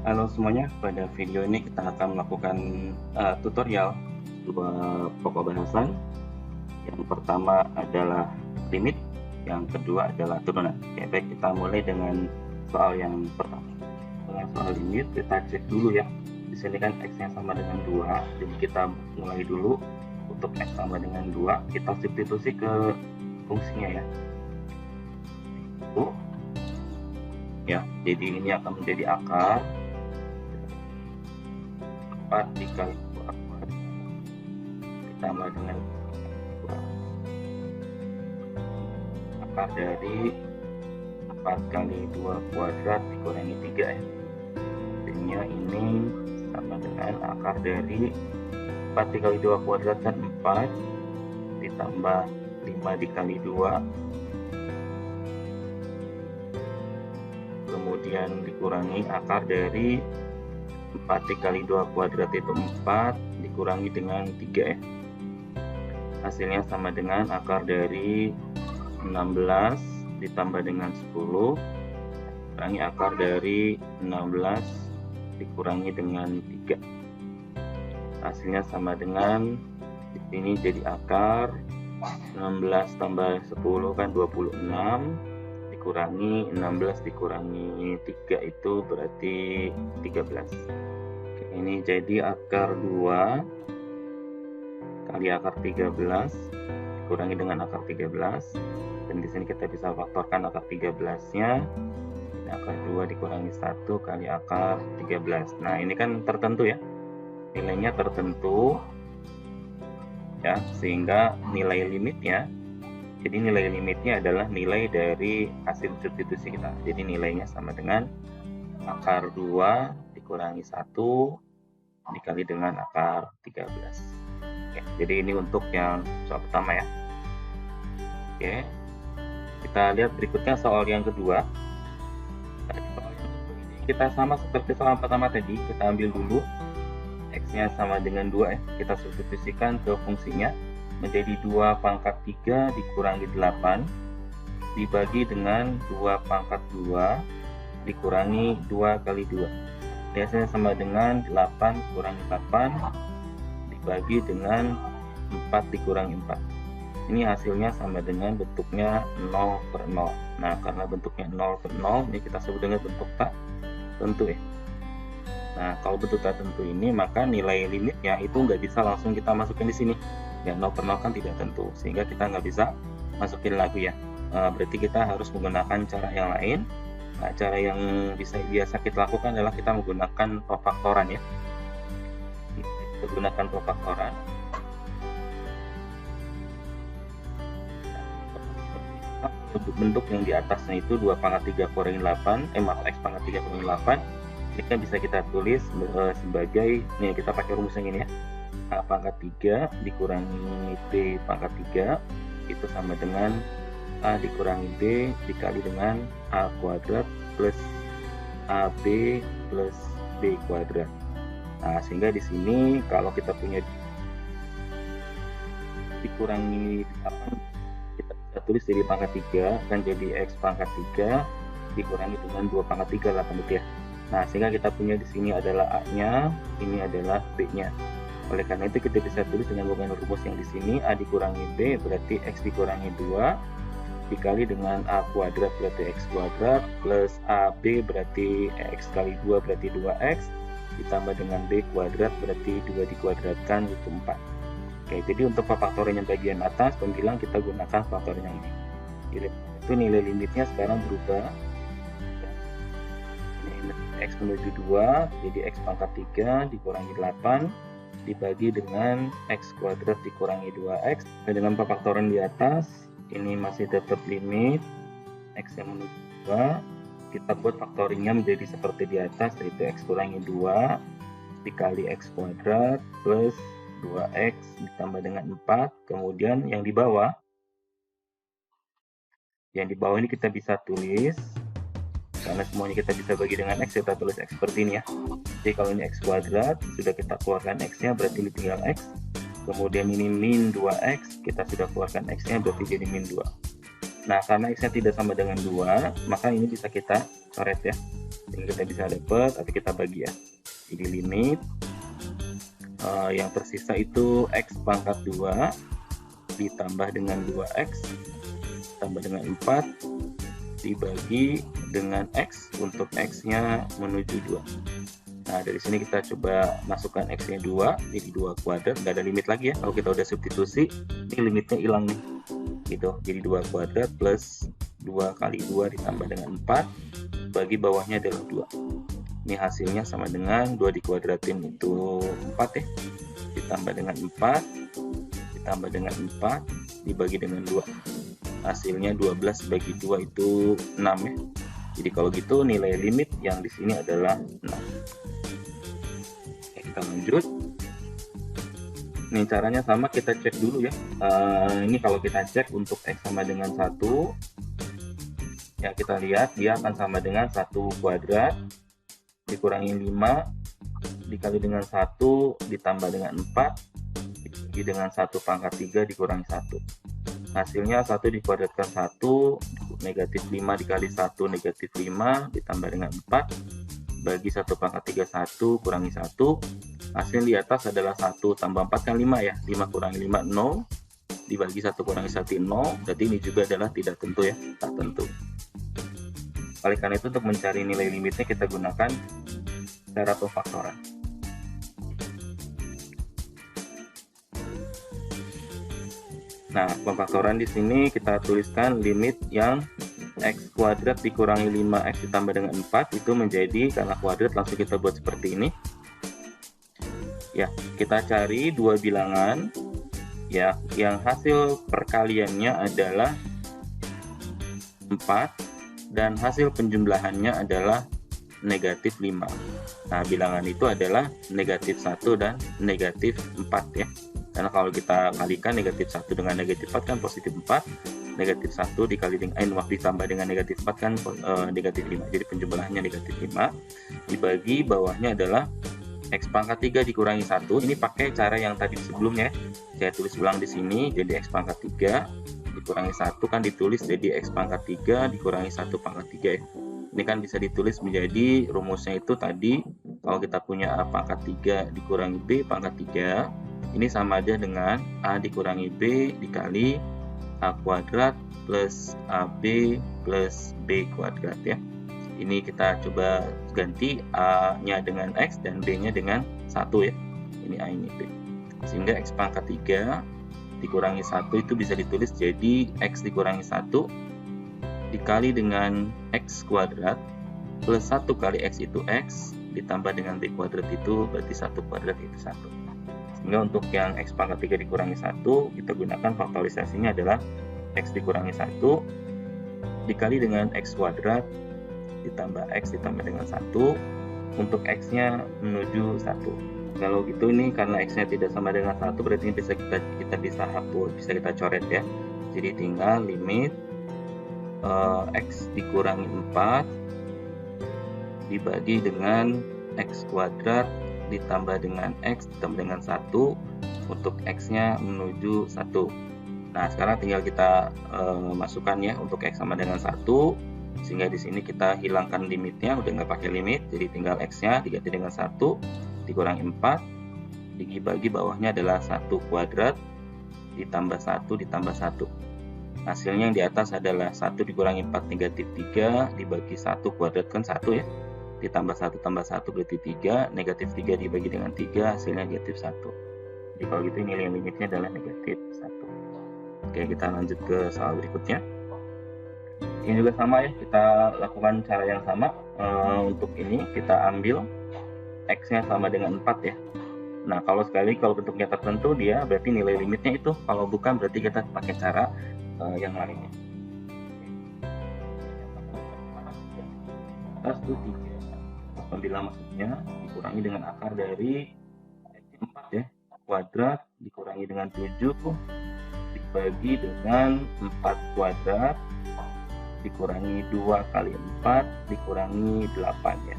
Halo semuanya, pada video ini kita akan melakukan tutorial dua pokok bahasan. Yang pertama adalah limit, yang kedua adalah turunan. Oke, baik, kita mulai dengan soal yang pertama. Soal limit kita cek dulu ya. Di sini kan x-nya sama dengan 2, jadi kita mulai dulu. Untuk x sama dengan 2, kita substitusi ke fungsinya ya. Ya, jadi ini akan menjadi akar 4 dikali 2 ditambah dengan 2 akar dari 4 kali 2 kuadrat dikurangi 3 ya. Jadinya ini sama dengan akar dari 4 dikali 2 kuadrat kan 4 ditambah 5 dikali 2 kemudian dikurangi akar dari 4 dikali 2 kuadrat itu 4 dikurangi dengan 3 ya. Hasilnya sama dengan akar dari 16 ditambah dengan 10 kurangi akar dari 16 dikurangi dengan 3. Hasilnya sama dengan di sini jadi akar 16 tambah 10 kan 26 dikurangi 16 dikurangi 3 itu berarti 13. Oke, ini jadi akar 2 kali akar 13 dikurangi dengan akar 13, dan di sini kita bisa faktorkan akar 13-nya. Akar 2 dikurangi 1 kali akar 13. Nah, ini kan tertentu ya. Nilainya tertentu ya, sehingga nilai limitnya, jadi nilai limitnya adalah nilai dari hasil substitusi kita. Jadi nilainya sama dengan akar 2 dikurangi 1 dikali dengan akar 13. Oke, jadi ini untuk yang soal pertama ya. Oke, kita lihat berikutnya soal yang kedua. Kita sama seperti soal pertama tadi, kita ambil dulu x-nya sama dengan 2 ya. Kita substitusikan ke fungsinya menjadi 2 pangkat 3 dikurangi 8 dibagi dengan 2 pangkat 2 dikurangi 2 kali 2. Hasilnya sama dengan 8 kurangi 8 dibagi dengan 4 dikurangi 4. Ini hasilnya sama dengan bentuknya 0/0. Nah, karena bentuknya 0/0, ini kita sebut dengan bentuk tak tentu ya. Nah, kalau bentuk tak tentu ini, maka nilai limitnya itu nggak bisa langsung kita masukin di sini. Ya, 0/0 kan tidak tentu, sehingga kita nggak bisa masukin lagi ya. Berarti kita harus menggunakan cara yang lain. Nah, cara yang biasa kita lakukan adalah kita menggunakan pemfaktoran ya. Kita gunakan pemfaktoran. Untuk bentuk yang di atasnya itu 2 pangkat 3 kurangi 8, x pangkat 3 kurangi 8, ini kan bisa kita tulis sebagai, nih kita pakai rumus yang ini ya. A pangkat 3 dikurangi B pangkat 3 itu sama dengan A dikurangi B dikali dengan A kuadrat plus AB plus B kuadrat. Nah, sehingga di sini kalau kita punya dikurangi 8, kita bisa tulis jadi pangkat 3 kan, jadi X pangkat 3 dikurangi dengan 2 pangkat 3 lah ya. Nah, sehingga kita punya di sini adalah A-nya, ini adalah B-nya. Oleh karena itu kita bisa tulis dengan menggunakan rumus yang di sini, A dikurangi B berarti X dikurangi 2 dikali dengan A kuadrat berarti X kuadrat plus AB berarti X kali 2 berarti 2X ditambah dengan B kuadrat berarti 2 dikuadratkan itu 4. Oke, jadi untuk faktoran yang bagian atas pembilang kita gunakan faktoran yang ini. Itu nilai limitnya sekarang berubah. X menuju 2, jadi X pangkat 3 dikurangi 8 dibagi dengan X kuadrat dikurangi 2X. Dan dengan pemfaktoran di atas, ini masih tetap limit X yang menuju 2. Kita buat faktorinya menjadi seperti di atas, yaitu X kurangi 2 dikali X kuadrat plus 2X ditambah dengan 4. Kemudian yang di bawah ini kita bisa tulis, karena semuanya kita bisa bagi dengan X, kita tulis X seperti ini ya. Jadi kalau ini X kuadrat, sudah kita keluarkan X-nya, berarti ini tinggal X. Kemudian ini min 2X, kita sudah keluarkan X-nya, berarti jadi min 2. Nah, karena X-nya tidak sama dengan 2, maka ini bisa kita coret ya. Sehingga kita bisa dapat, atau kita bagi ya. Jadi limit yang tersisa itu X pangkat 2 ditambah dengan 2X tambah dengan 4 dibagi dengan X untuk X-nya menuju 2. Nah, dari sini kita coba masukkan X-nya 2, jadi 2 kuadrat, nggak ada limit lagi ya. Kalau kita udah substitusi, ini limitnya hilang nih. Gitu, jadi 2 kuadrat plus 2 kali 2 ditambah dengan 4, bagi bawahnya adalah 2. Ini hasilnya sama dengan 2 dikuadratin itu 4 ya, ditambah dengan 4, ditambah dengan 4, dibagi dengan 2. Hasilnya 12 bagi 2 itu 6 ya. Jadi kalau gitu nilai limit yang di sini adalah 6. Oke, kita lanjut. Nih caranya sama, kita cek dulu ya. Ini kalau kita cek untuk X sama dengan 1, ya kita lihat dia akan sama dengan 1 kuadrat dikurangi 5 dikali dengan 1 ditambah dengan 4 dibagi dengan 1 pangkat 3 dikurangi 1. Hasilnya 1 dikuadratkan 1, negatif 5 dikali 1 negatif 5 ditambah dengan 4 bagi 1 pangkat 3 1 kurangi 1. Hasil di atas adalah 1 tambah 4 kan 5 ya, 5 kurangi 5 0 dibagi 1 kurangi 1 0, berarti ini juga adalah tidak tentu ya, tak tentu. Oleh karena itu untuk mencari nilai limitnya kita gunakan cara pemfaktoran. Nah, pemfaktoran di sini kita tuliskan limit yang X kuadrat dikurangi 5X ditambah dengan 4 itu menjadi, karena kuadrat langsung kita buat seperti ini. Ya, kita cari dua bilangan ya yang hasil perkaliannya adalah 4 dan hasil penjumlahannya adalah negatif 5. Nah, bilangan itu adalah negatif 1 dan negatif 4 ya. Karena kalau kita kalikan negatif 1 dengan negatif 4 kan positif 4, negatif 1 dikali dengan ditambah dengan negatif 4 kan negatif 5. Jadi penjumlahannya negatif 5. Dibagi bawahnya adalah X pangkat 3 dikurangi 1. Ini pakai cara yang tadi sebelumnya. Saya tulis ulang di sini, jadi X pangkat 3 dikurangi 1 kan ditulis jadi X pangkat 3 dikurangi 1 pangkat 3 ya. Ini kan bisa ditulis menjadi rumusnya itu tadi, kalau kita punya A pangkat 3 dikurangi B pangkat 3, ini sama aja dengan A dikurangi B dikali A kuadrat plus AB plus B kuadrat ya. Ini kita coba ganti A-nya dengan X dan B-nya dengan 1 ya. Ini A, ini B. Sehingga X pangkat 3 dikurangi 1 itu bisa ditulis jadi X dikurangi 1 dikali dengan X kuadrat plus 1 kali X itu X ditambah dengan B kuadrat itu berarti 1 kuadrat itu 1. Sehingga untuk yang X pangkat 3 dikurangi 1 kita gunakan faktorisasinya adalah X dikurangi 1 dikali dengan X kuadrat ditambah X ditambah dengan 1 untuk X nya menuju 1. Kalau gitu ini karena X nya tidak sama dengan 1 berarti ini kita bisa hapus, bisa kita coret ya. Jadi tinggal limit X dikurangi 4 dibagi dengan X kuadrat ditambah dengan X ditambah dengan 1 untuk X nya menuju 1. Nah sekarang tinggal kita masukkan ya untuk X sama dengan 1, sehingga di sini kita hilangkan limitnya, udah nggak pakai limit, jadi tinggal X nya diganti dengan 1 dikurangi 4 dibagi bawahnya adalah 1 kuadrat ditambah 1 ditambah 1. Hasilnya yang di atas adalah 1 dikurangi 4 negatif 3 dibagi 1 kuadrat kan 1 ya, ditambah 1 tambah 1 berarti 3, negatif 3 dibagi dengan 3 hasilnya negatif 1. Jadi kalau gitu nilai limitnya adalah negatif 1. Oke, kita lanjut ke soal berikutnya. Ini juga sama ya, kita lakukan cara yang sama. Untuk ini kita ambil X nya sama dengan 4 ya. Nah kalau bentuknya tertentu dia berarti nilai limitnya itu, kalau bukan berarti kita pakai cara yang lainnya. Atas itu 3 apabila maksudnya dikurangi dengan akar dari 4 ya, kuadrat dikurangi dengan 7 dibagi dengan 4 kuadrat dikurangi 2 kali 4 dikurangi 8 ya.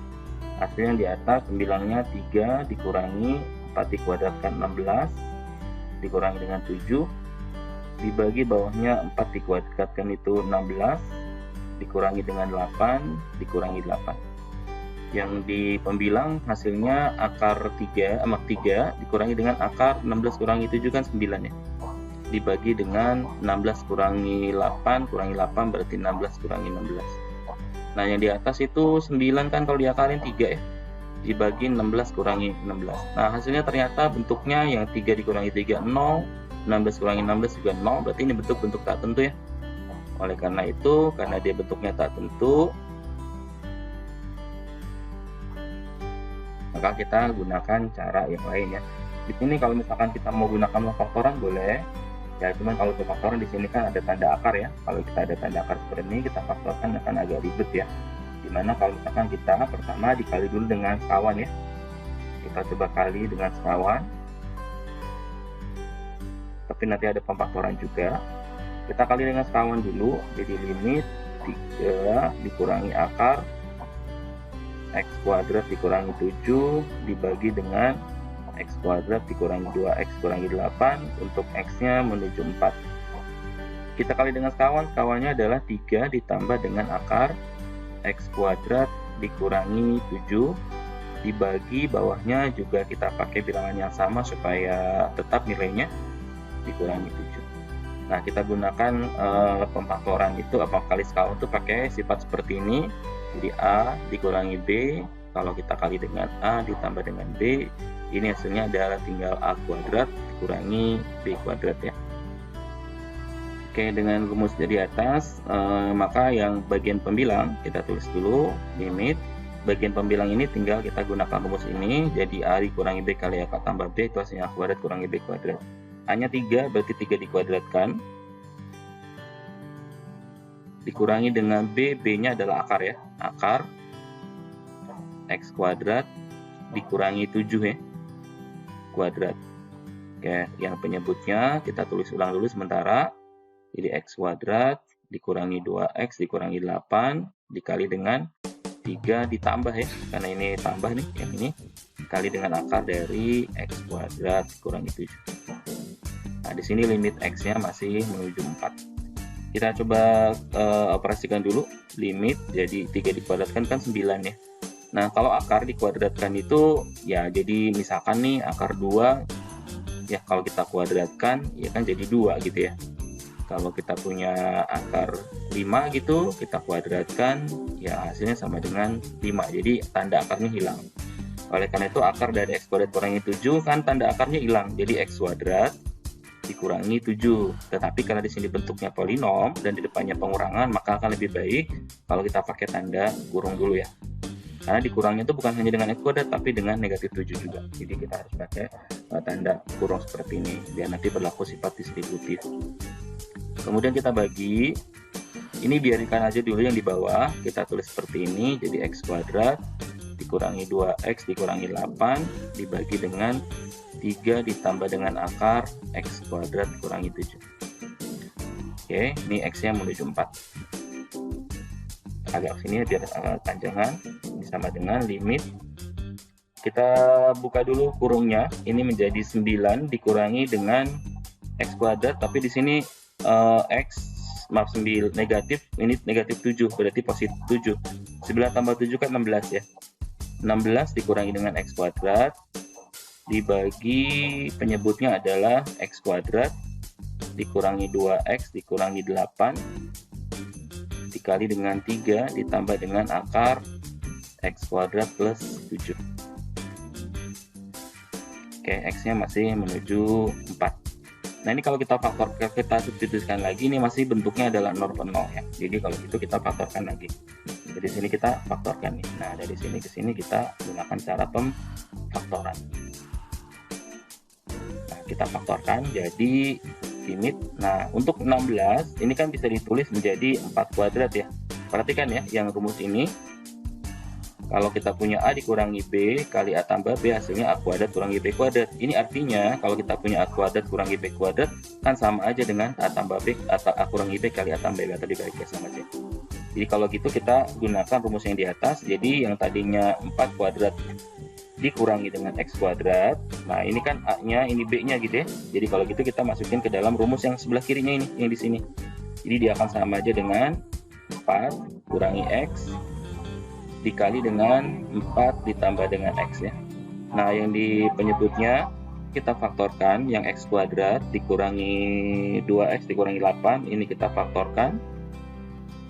Hasilnya di atas 9-nya 3 dikurangi 4 dikuadratkan 16 dikurangi dengan 7 dibagi bawahnya 4 dikuadratkan itu 16 dikurangi dengan 8 dikurangi 8. Yang di pembilang hasilnya akar 3 dikurangi dengan akar 16 kurangi 7 kan 9 ya. Dibagi dengan 16 kurangi 8 berarti 16 kurangi 16. Nah yang di atas itu 9 kan kalau diakalin 3 ya. Dibagi 16 kurangi 16. Nah hasilnya ternyata bentuknya yang 3 dikurangi 3 0, 16 kurangi 16 juga 0, berarti ini bentuk tak tentu ya. Oleh karena itu, karena dia bentuknya tak tentu, maka kita gunakan cara yang lain ya. Di sini kalau misalkan kita mau gunakan pemfaktoran boleh ya, cuman kalau pemfaktoran di sini kan ada tanda akar ya. Kalau kita ada tanda akar seperti ini, kita faktorkan akan agak ribet ya. Dimana kalau misalkan kita pertama dikali dulu dengan sekawan ya, kita coba kali dengan sekawan, tapi nanti ada pemfaktoran juga. Kita kali dengan sekawan dulu, jadi limit 3 dikurangi akar x kuadrat dikurangi 7 dibagi dengan x kuadrat dikurangi 2x kurangi 8 untuk x-nya menuju 4. Kita kali dengan sekawan, sekawannya adalah 3 ditambah dengan akar x kuadrat dikurangi 7 dibagi bawahnya juga kita pakai bilangan yang sama supaya tetap nilainya dikurangi 7. Nah kita gunakan pemfaktoran itu kali sekawan itu pakai sifat seperti ini. Jadi A dikurangi B, kalau kita kali dengan A ditambah dengan B, ini hasilnya adalah tinggal A kuadrat dikurangi B kuadrat ya. Oke, dengan rumus di atas, maka yang bagian pembilang kita tulis dulu limit. Bagian pembilang ini tinggal kita gunakan rumus ini, jadi A dikurangi B kali A tambah B itu hasilnya A kuadrat kurangi B kuadrat. A-nya 3, berarti 3 dikuadratkan. Dikurangi dengan B, B-nya adalah akar ya. Akar X kuadrat dikurangi 7 ya. Kuadrat. Oke, yang penyebutnya kita tulis ulang dulu sementara. Jadi X kuadrat dikurangi 2X dikurangi 8 dikali dengan 3 ditambah ya. Karena ini tambah nih, yang ini. Dikali dengan akar dari X kuadrat dikurangi 7. Nah, di sini limit X-nya masih menuju 4. Kita coba operasikan dulu limit, jadi 3 dikuadratkan kan 9 ya. Nah kalau akar dikuadratkan itu ya, jadi misalkan nih akar 2 ya, kalau kita kuadratkan ya kan jadi 2 gitu ya. Kalau kita punya akar 5 gitu, kita kuadratkan ya hasilnya sama dengan 5, jadi tanda akarnya hilang. Oleh karena itu akar dari X kuadrat kurangi 7 kan tanda akarnya hilang, jadi X kuadrat dikurangi 7. Tetapi karena di sini bentuknya polinom dan di depannya pengurangan, maka akan lebih baik kalau kita pakai tanda kurung dulu ya. Karena dikurangnya itu bukan hanya dengan X kuadrat tapi dengan negatif 7 juga. Jadi kita harus pakai tanda kurung seperti ini biar nanti berlaku sifat distributif. Kemudian kita bagi, ini biarkan aja dulu yang di bawah, kita tulis seperti ini, jadi X kuadrat dikurangi 2X dikurangi 8 dibagi dengan 3 ditambah dengan akar X kuadrat kurangi 7. Oke, ini X-nya menuju 4. Agak sini biar panjangan, ini sama dengan limit. Kita buka dulu kurungnya, ini menjadi 9 dikurangi dengan X kuadrat, tapi di sini X, maaf 9 negatif, ini negatif 7, berarti positif 7. 9 tambah 7 kan 16 ya. 16 dikurangi dengan X kuadrat dibagi penyebutnya adalah X kuadrat dikurangi 2X dikurangi 8 dikali dengan 3 ditambah dengan akar X kuadrat plus 7. Oke, X-nya masih menuju 4. Nah ini kalau kita substitusikan lagi, ini masih bentuknya adalah 0 per 0 ya. Jadi kalau gitu kita faktorkan lagi. Dari sini kita faktorkan nih. Nah dari sini ke sini kita gunakan cara pemfaktoran. Kita faktorkan jadi limit. Nah untuk 16 ini kan bisa ditulis menjadi 4 kuadrat ya. Perhatikan ya yang rumus ini, kalau kita punya A dikurangi B kali A tambah B hasilnya A kuadrat kurangi B kuadrat. Ini artinya kalau kita punya A kuadrat kurangi B kuadrat kan sama aja dengan A tambah B atau A kurangi B kali A tambah B, tadi balik sama aja. Jadi kalau gitu kita gunakan rumus yang di atas. Jadi yang tadinya 4 kuadrat dikurangi dengan X kuadrat. Nah ini kan A-nya, ini B-nya gitu ya. Jadi kalau gitu kita masukin ke dalam rumus yang sebelah kirinya ini, yang di sini. Jadi dia akan sama aja dengan 4 kurangi X dikali dengan 4 ditambah dengan X ya. Nah, yang di penyebutnya kita faktorkan, yang X kuadrat dikurangi 2X dikurangi 8, ini kita faktorkan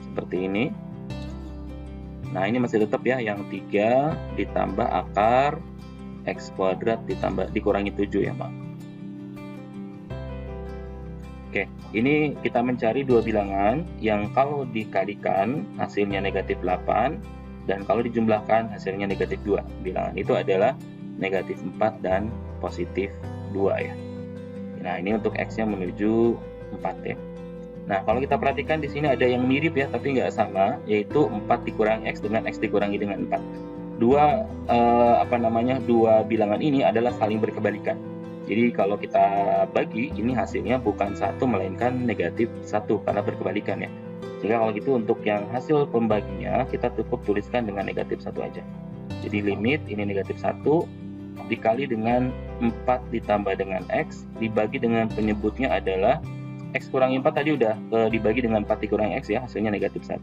seperti ini. Nah, ini masih tetap ya, yang 3 ditambah akar X kuadrat dikurangi 7 ya, Pak. Oke, ini kita mencari dua bilangan yang kalau dikalikan hasilnya negatif 8 dan kalau dijumlahkan hasilnya negatif 2. Bilangan itu adalah negatif 4 dan positif 2 ya. Nah, ini untuk X-nya menuju 4 ya. Nah, kalau kita perhatikan di sini ada yang mirip ya, tapi nggak sama, yaitu 4 dikurangi X dengan X dikurangi dengan 4. Dua bilangan ini adalah saling berkebalikan. Jadi kalau kita bagi, ini hasilnya bukan 1 melainkan negatif 1 karena berkebalikan ya. Sehingga kalau gitu untuk yang hasil pembaginya kita cukup tuliskan dengan negatif 1 aja. Jadi limit ini negatif 1 dikali dengan 4 ditambah dengan X dibagi dengan penyebutnya adalah X kurangi 4 tadi udah dibagi dengan 4 dikurangi X ya, hasilnya negatif 1.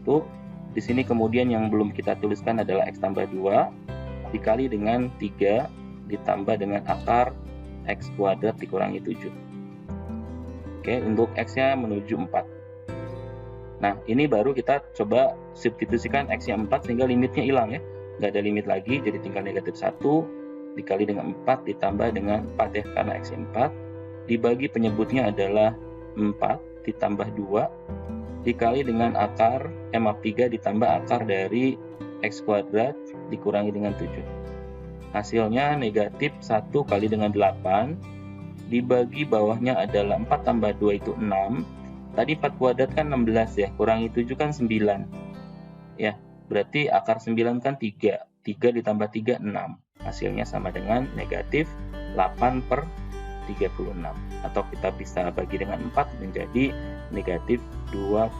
Di sini kemudian yang belum kita tuliskan adalah X tambah 2 dikali dengan 3 ditambah dengan akar X kuadrat dikurangi 7. Oke, untuk X-nya menuju 4. Nah, ini baru kita coba substitusikan X-nya 4 sehingga limitnya hilang ya. Nggak ada limit lagi, jadi tinggal negatif 1 dikali dengan 4 ditambah dengan 4 ya, karena X-nya 4. Dibagi penyebutnya adalah 4 ditambah 2 dikali dengan akar 3 ditambah akar dari X kuadrat dikurangi dengan 7. Hasilnya negatif 1 kali dengan 8 dibagi bawahnya adalah 4 tambah 2 itu 6. Tadi 4 kuadrat kan 16 ya, kurangi 7 kan 9 ya, berarti akar 9 kan 3 ditambah 3 6. Hasilnya sama dengan negatif 8/36, atau kita bisa bagi dengan 4 menjadi negatif 2/9.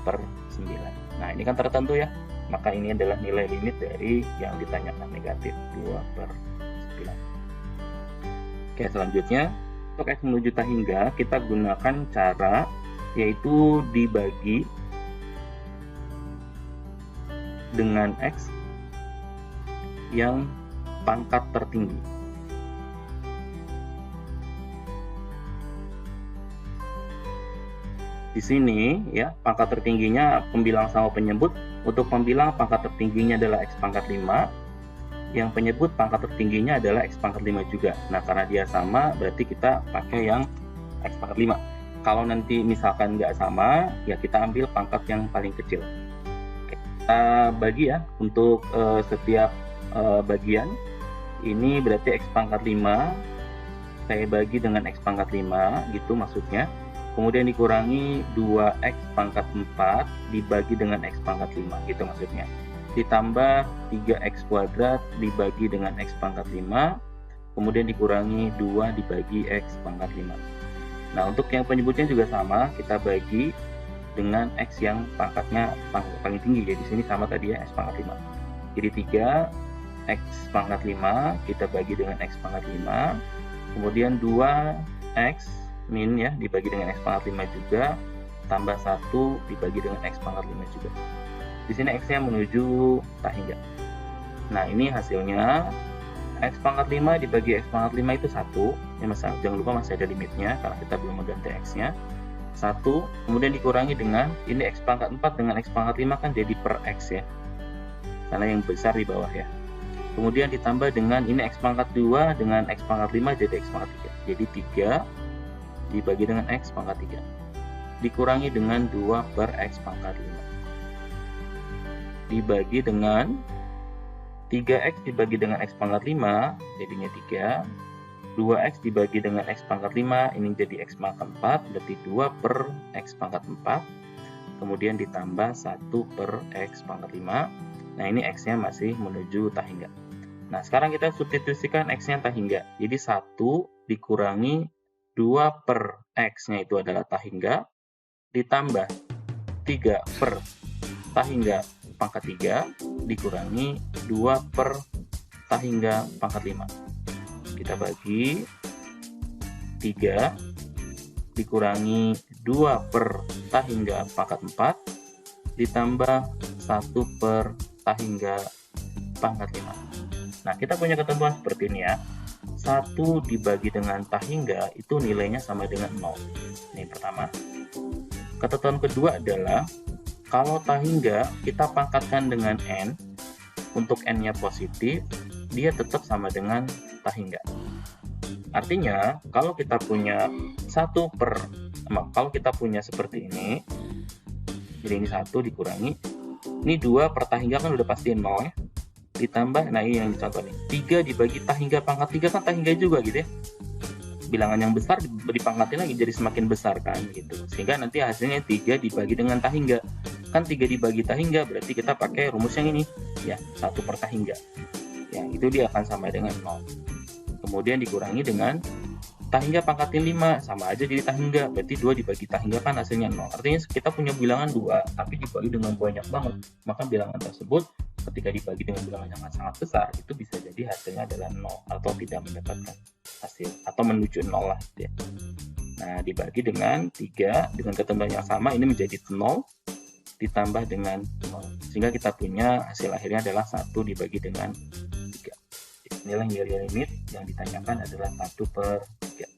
Nah, ini kan tertentu ya, maka ini adalah nilai limit dari yang ditanyakan, negatif 2/9. Oke, selanjutnya untuk X menuju tak hingga kita gunakan cara yaitu dibagi dengan X yang pangkat tertinggi. Di sini ya, pangkat tertingginya pembilang sama penyebut. Untuk pembilang pangkat tertingginya adalah X pangkat 5, yang penyebut pangkat tertingginya adalah X pangkat 5 juga. Nah, karena dia sama berarti kita pakai yang X pangkat 5. Kalau nanti misalkan nggak sama, ya kita ambil pangkat yang paling kecil. Oke, kita bagi ya untuk setiap bagian. Ini berarti X pangkat 5 saya bagi dengan X pangkat 5 gitu maksudnya. Kemudian dikurangi 2X pangkat 4 dibagi dengan X pangkat 5 gitu maksudnya. Ditambah 3X kuadrat dibagi dengan X pangkat 5, kemudian dikurangi 2 dibagi X pangkat 5. Nah, untuk yang penyebutnya juga sama, kita bagi dengan X yang pangkatnya paling tinggi. Jadi di sini sama tadi ya, X pangkat 5. Jadi 3X pangkat 5 kita bagi dengan X pangkat 5, kemudian 2X min ya dibagi dengan X pangkat 5 juga, tambah 1 dibagi dengan X pangkat 5 juga. Di sini X-nya menuju tak hingga. Nah, ini hasilnya X pangkat 5 dibagi X pangkat 5 itu 1 ya, jangan lupa masih ada limitnya karena kita belum mengganti X-nya 1, kemudian dikurangi dengan ini X pangkat 4 dengan X pangkat 5 kan jadi per X ya, karena yang besar di bawah ya. Kemudian ditambah dengan ini X pangkat 2 dengan X pangkat 5 jadi X pangkat 3. Jadi 3 dibagi dengan X pangkat 3 dikurangi dengan 2 per X pangkat 5 dibagi dengan 3X dibagi dengan X pangkat 5 jadinya 3, 2X dibagi dengan X pangkat 5 ini jadi X pangkat 4 berarti 2 per X pangkat 4, kemudian ditambah 1 per X pangkat 5. Nah, ini X-nya masih menuju tak hingga. Nah, sekarang kita substitusikan X-nya tak hingga. Jadi 1 dikurangi 2 per X-nya itu adalah tak hingga, ditambah 3 per tak hingga pangkat 3, dikurangi 2 per tak hingga pangkat 5. Kita bagi 3, dikurangi 2 per tak hingga pangkat 4, ditambah 1 per tak hingga pangkat 5. Nah, kita punya ketentuan seperti ini ya. 1 dibagi dengan tah hingga itu nilainya sama dengan 0. Ini pertama. Ketentuan kedua adalah kalau tah hingga kita pangkatkan dengan n, untuk n-nya positif, dia tetap sama dengan tah hingga. Artinya, kalau kita punya kalau kita punya seperti ini, jadi ini 1 dikurangi, ini 2 per tah hingga kan udah pasti 0 ya. Ditambah, nah ini yang dicontoh nih, 3 dibagi tah hingga pangkat 3 kan tah hingga juga gitu ya. Bilangan yang besar dipangkatin lagi jadi semakin besar kan gitu. Sehingga nanti hasilnya 3 dibagi dengan tah hingga. Kan 3 dibagi tah hingga berarti kita pakai rumus yang ini ya, 1 per tah hingga. Ya, itu dia akan sama dengan 0. Kemudian dikurangi dengan tah hingga pangkatin 5, sama aja jadi tah hingga, berarti 2 dibagi tah hingga kan hasilnya 0. Artinya kita punya bilangan 2 tapi dibagi dengan banyak banget, maka bilangan tersebut ketika dibagi dengan bilangan yang sangat besar itu bisa jadi hasilnya adalah 0 atau tidak mendapatkan hasil atau menuju 0 lah gitu ya. Nah, dibagi dengan 3 dengan ketentuan yang sama, ini menjadi 0 ditambah dengan 0, sehingga kita punya hasil akhirnya adalah 1 dibagi dengan 3. Inilah nilai limit yang ditanyakan adalah 1 per 3.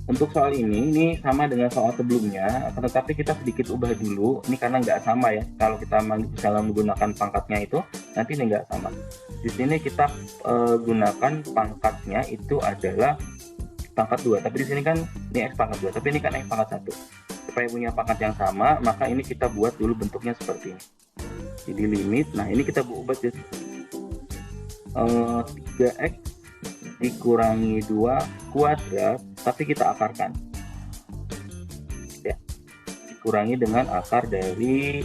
Untuk soal ini sama dengan soal sebelumnya, tetapi kita sedikit ubah dulu. Ini karena nggak sama ya. Kalau kita misalnya menggunakan pangkatnya itu, nanti ini nggak sama. Di sini kita gunakan pangkatnya itu adalah pangkat 2. Tapi di sini kan ini X pangkat 2, tapi ini kan X pangkat 1. Supaya punya pangkat yang sama, maka ini kita buat dulu bentuknya seperti ini. Jadi limit, nah ini kita ubah jadi 3X dikurangi 2 kuadrat, tapi kita akarkan ya, dikurangi dengan akar dari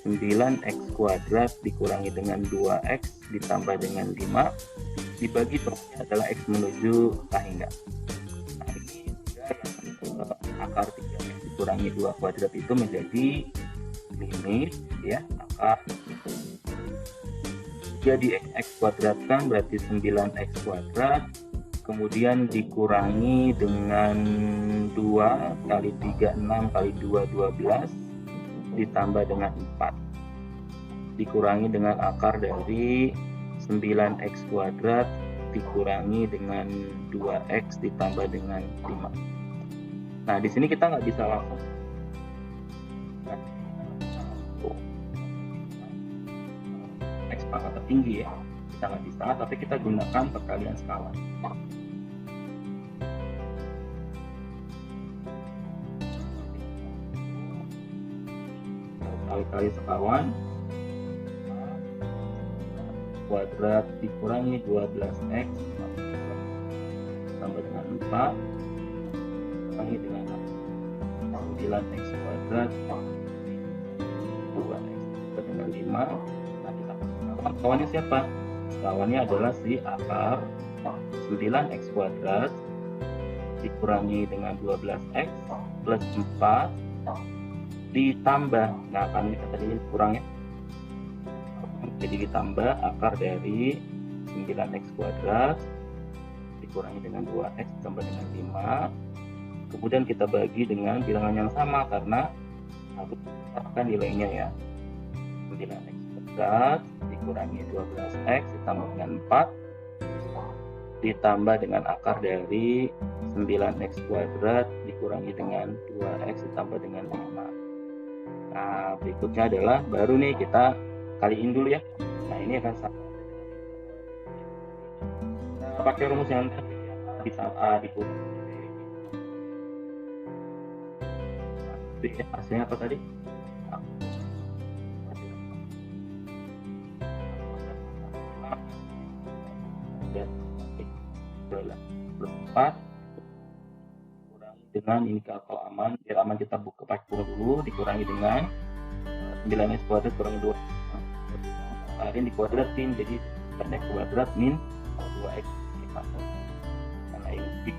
9x kuadrat dikurangi dengan 2x ditambah dengan 5 dibagi terusnya adalah x menuju tah hingga. Nah, ini akar 3x dikurangi 2 kuadrat itu menjadi limit ya, akar jadi x kuadrat kan berarti 9x kuadrat, kemudian dikurangi dengan 2 kali 3 6 kali 2 12 ditambah dengan 4 dikurangi dengan akar dari 9x kuadrat dikurangi dengan 2x ditambah dengan 5. Nah, di sini kita nggak bisa langsung pangkat tertinggi ya, kita nggak bisa, tapi kita gunakan perkalian skala. Kali-kali sekawan kuadrat dikurangi 12x tambah dengan 4 kurangi dengan 9x kuadrat 2x dengan 5. Kawannya siapa? Kawannya adalah si akar 9x kuadrat dikurangi dengan 12x plus 4 ditambah, nah kan kita tadi kurang ya, jadi ditambah akar dari 9x kuadrat dikurangi dengan 2x ditambah dengan 5, kemudian kita bagi dengan bilangan yang sama karena harus dapatkan nilainya ya, 9x kuadrat dikurangi 12x ditambah dengan 4 ditambah dengan akar dari 9x kuadrat dikurangi dengan 2x ditambah dengan 5. Nah, berikutnya adalah baru nih kita kaliin dulu ya. Nah, ini akan sama. Kita pakai rumus yang bisa A dikurangi B. Hasilnya apa tadi? Berempat kurangi dengan ini kalau aman, biar aman kita buka pakai dulu, dikurangi dengan 9x kuadrat kurangi 2 kalian dikuadratin jadi 9x kuadrat min 2x karena ini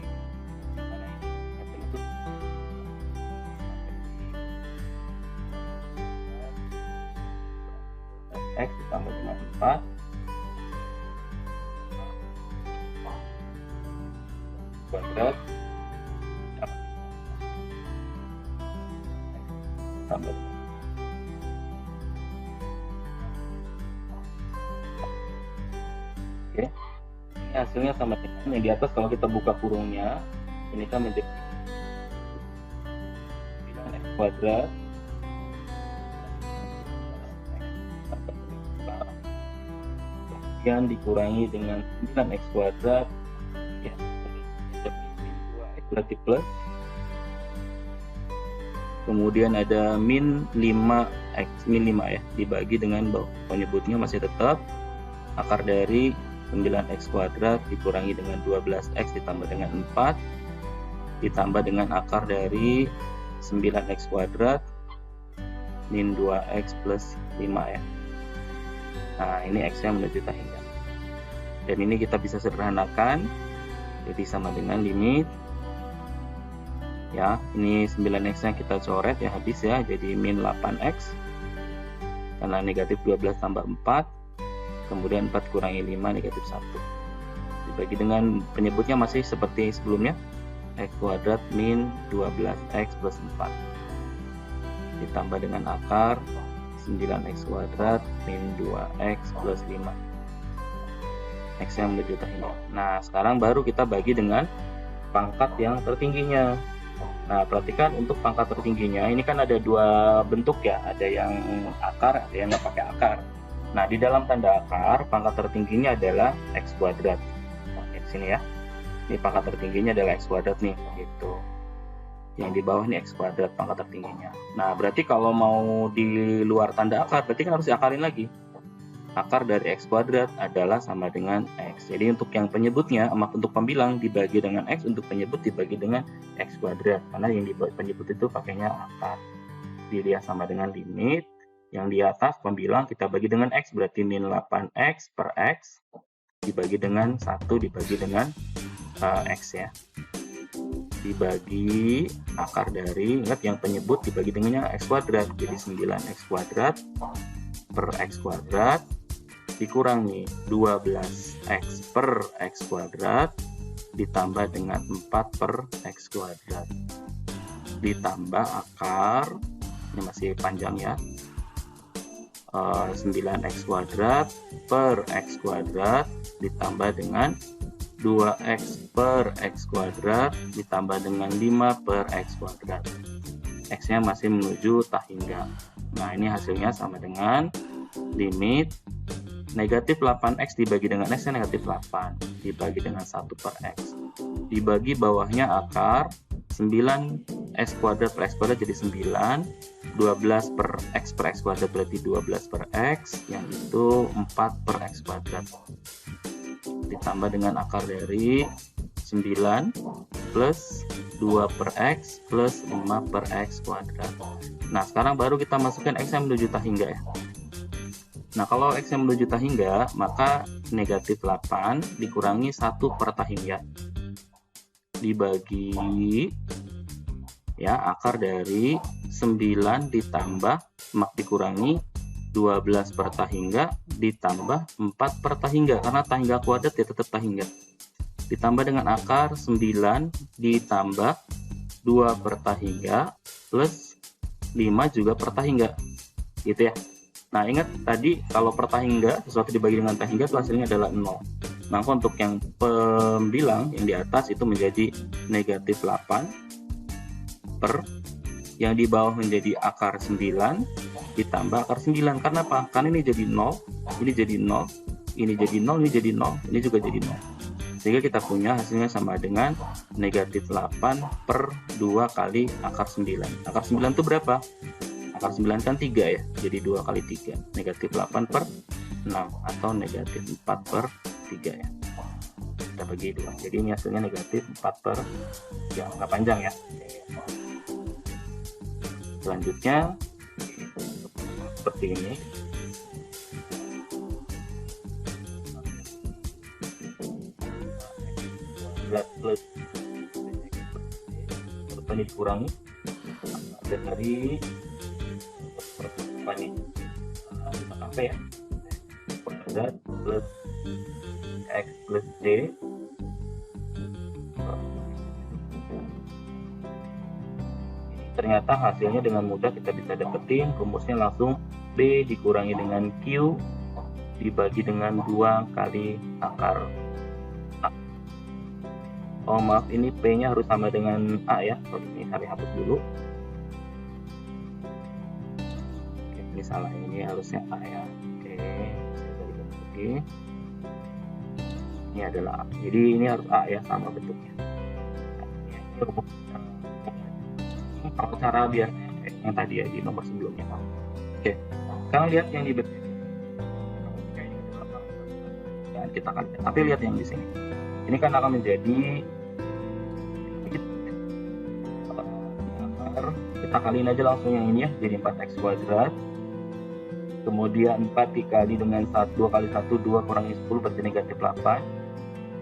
x ditambah dengan 4 kuadrat tambah Oke, ini hasilnya sama dengan yang di atas. Kalau kita buka kurungnya, ini kan menjadi 9x kuadrat kemudian dikurangi dengan 9x kuadrat, ya, min 2x berarti plus, kemudian ada min 5x, min 5 ya, dibagi dengan penyebutnya masih tetap akar dari 9x kuadrat dikurangi dengan 12x ditambah dengan 4 ditambah dengan akar dari 9x kuadrat min 2x plus 5 ya. Nah, ini x-nya menuju tahingga. Dan ini kita bisa sederhanakan. Jadi sama dengan limit. Ya, ini 9x-nya kita coret ya, habis ya. Jadi min 8x. Karena negatif 12 tambah 4. Kemudian 4 kurangi 5 negatif 1. Dibagi dengan penyebutnya masih seperti sebelumnya. X kuadrat min 12x plus 4. Ditambah dengan akar 9x kuadrat min 2x plus 5. X-nya menuju tahingga. Nah, sekarang baru kita bagi dengan pangkat yang tertingginya. Nah, perhatikan untuk pangkat tertingginya, ini kan ada dua bentuk ya, ada yang akar, ada yang nggak pakai akar. Nah, di dalam tanda akar, pangkat tertingginya adalah x kuadrat. Oke, sini ya. Ini pangkat tertingginya adalah x kuadrat nih, gitu. Yang di bawah ini x kuadrat pangkat tertingginya. Nah, berarti kalau mau di luar tanda akar, berarti kan harus diakalin lagi. Akar dari x kuadrat adalah sama dengan x. Jadi untuk yang penyebutnya, untuk pembilang dibagi dengan x, untuk penyebut dibagi dengan x kuadrat. Karena yang di penyebut itu pakainya akar. Dilihat sama dengan limit. Yang di atas pembilang kita bagi dengan x, berarti min 8x per x dibagi dengan 1 dibagi dengan x ya. Dibagi akar dari, ingat yang penyebut dibagi dengan yang x kuadrat, jadi 9x kuadrat per x kuadrat dikurangi 12x per x kuadrat ditambah dengan 4 per x kuadrat ditambah akar, ini masih panjang ya, 9x kuadrat per x kuadrat ditambah dengan 2x per x kuadrat ditambah dengan 5 per x kuadrat. X-nya masih menuju tahingga. Nah, ini hasilnya sama dengan limit negatif 8x dibagi dengan x, negatif 8 dibagi dengan 1 per x. Dibagi bawahnya akar 9x kuadrat per x kuadrat jadi 9, 12 per x kuadrat berarti 12 per x, yang itu 4 per x kuadrat. Ditambah dengan akar dari 9 plus 2 per x plus 5 per x kuadrat. Nah, sekarang baru kita masukkan x yang menuju tahingga ya. Nah, kalau x yang menuju tahingga, maka negatif 8 dikurangi 1 per tahingga dibagi ya akar dari 9 ditambah dikurangi 12 per tahingga ditambah 4 per tahingga, karena tahingga kuadrat ya tetap tahingga, ditambah dengan akar 9 ditambah 2 per tahingga plus 5 juga per tahingga, gitu ya. Nah, ingat tadi kalau per tahingga sesuatu dibagi dengan tahingga itu hasilnya adalah 0. Maka untuk yang pembilang yang di atas itu menjadi negatif 8 per yang di bawah menjadi akar 9 ditambah akar 9. Karena apa? Karena ini jadi 0, ini jadi 0, ini jadi 0, ini jadi 0, ini juga jadi 0. Sehingga kita punya hasilnya sama dengan negatif 8 per 2 kali akar 9. Akar 9 itu berapa? Akar 9 kan 3 ya, jadi 2 kali 3. Negatif 8 per 6 atau negatif 4 per 3 ya. Kita bagi 2. Jadi ini hasilnya negatif 4 per 3. Nggak panjang ya. Selanjutnya seperti ini. Plus ini dikurangi dari apa nih? Apa ya? Kuadrat plus x plus d ternyata hasilnya dengan mudah kita bisa dapetin. Rumusnya langsung B dikurangi dengan Q dibagi dengan 2 kali akar A. Oh maaf, ini P-nya harus sama dengan A ya. Ini saya hapus dulu. Oke, ini salah, ini harusnya A ya. Oke, saya balikan lagi. Ini adalah A. Jadi ini harus A ya, sama bentuknya. Kalau cara biasanya yang tadi ya di nomor sebelumnya. Oke, sekarang lihat yang di bawah. Dan kita akan tapi lihat yang di sini. Ini kan akan menjadi kita kaliin aja langsung yang ini ya, jadi 4x kuadrat. Kemudian 4 dikali dengan 2 kali 1, 2 kurangi 10 berarti negatif 8,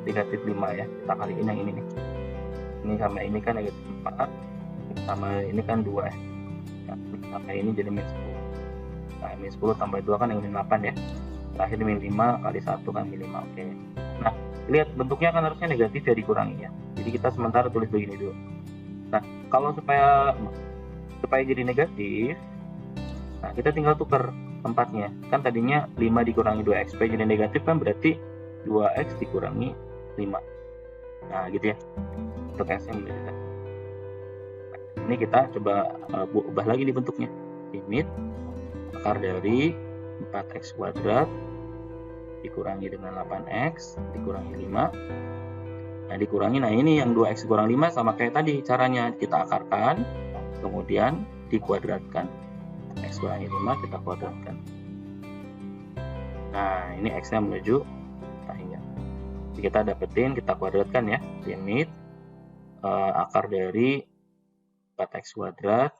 negatif 5 ya. Kita kaliin yang ini nih. Ini sama ini kan negatif 4, sama ini kan 2 ya. Sama ini jadi min 10. Nah, min 10 tambah 2 kan yang min 8 ya. Terakhir min 5 kali 1 kan min 5. Oke. Nah, lihat bentuknya kan harusnya negatif ya, dikurangi ya. Jadi kita sementara tulis begini dulu. Nah, kalau supaya jadi negatif, nah kita tinggal tukar tempatnya. Kan tadinya 5 dikurangi 2x, supaya jadi negatif kan berarti 2x dikurangi 5. Nah, gitu ya. Untuk x yang menjadi. Ini kita coba ubah lagi di bentuknya. Limit akar dari 4x kuadrat dikurangi dengan 8x dikurangi 5. Nah, dikurangi, nah ini yang 2x kurang 5 sama kayak tadi caranya, kita akarkan kemudian dikuadratkan. X kurangi 5 kita kuadratkan. Nah, ini x nya menuju tengahnya. Jadi kita dapetin, kita kuadratkan ya, limit akar dari 4x kuadrat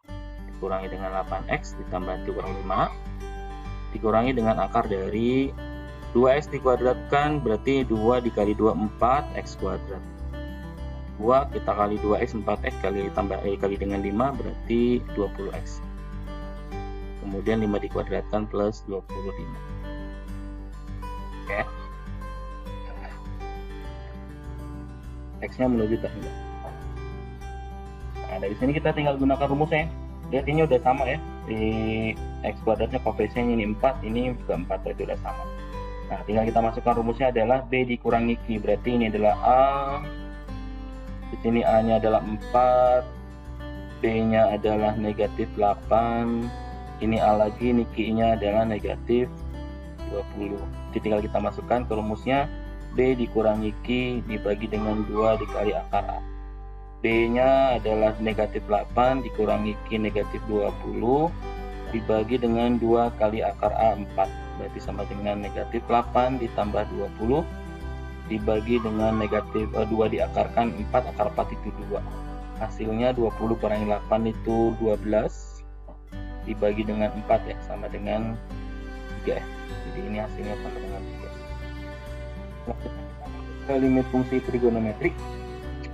dikurangi dengan 8x ditambah dikurangi 5 dikurangi dengan akar dari 2x dikuadratkan berarti 2 dikali 2 4x kuadrat. 2 kita kali 2x 4x kali dengan 5 berarti 20x. Kemudian 5 dikuadratkan plus 25. Oke. X-nya menuju tengah. Nah, dari sini kita tinggal gunakan rumusnya. Lihat ini udah sama ya. Di x kuadratnya koefisiennya ini 4, ini juga 4 berarti udah sama. Nah, tinggal kita masukkan rumusnya adalah B dikurangi Q. Berarti ini adalah A. Di sini A-nya adalah 4, B-nya adalah negatif 8, ini A lagi, ini Q-nya adalah negatif 20. Jadi tinggal kita masukkan ke rumusnya, B dikurangi Q dibagi dengan 2 dikali akar A. B-nya adalah negatif 8 dikurangi Q negatif 20 dibagi dengan 2 kali akar A 4. Berarti sama dengan negatif 8 ditambah 20 dibagi dengan negatif 2 diakarkan 4, akar 4 itu 2. Hasilnya 20 kurangi 8 itu 12 dibagi dengan 4 ya, sama dengan 3 ya. Jadi ini hasilnya sama dengan 3. Limit fungsi trigonometri.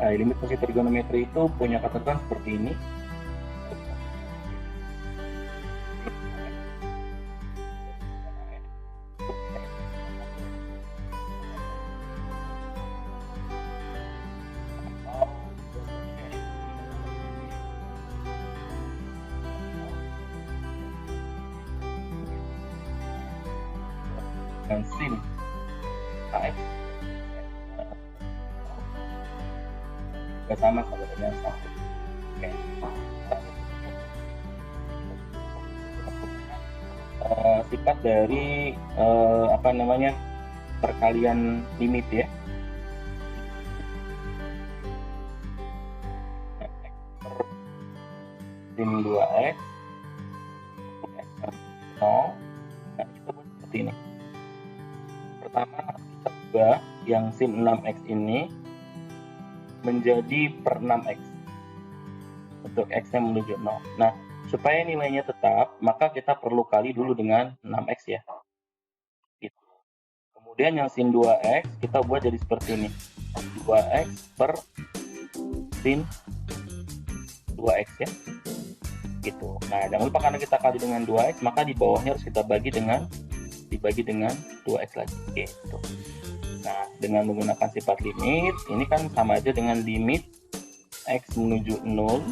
Nah, limit fungsi trigonometri itu punya catatan seperti ini. Dan sin AX sama dengan 1. Oke. Sifat dari perkalian limit ya. Sin 2x 0. Nah, itu seperti ini. Pertama kita ubah yang sin 6x ini menjadi per 6x untuk x yang menuju 0. Nah, supaya nilainya tetap, maka kita perlu kali dulu dengan 6x ya. Gitu. Kemudian yang sin 2x kita buat jadi seperti ini. 2x per sin 2x ya. Gitu. Nah, jangan lupa karena kita kali dengan 2x, maka di bawahnya harus kita dibagi dengan 2x lagi. Gitu. Nah, dengan menggunakan sifat limit, ini kan sama aja dengan limit x menuju 0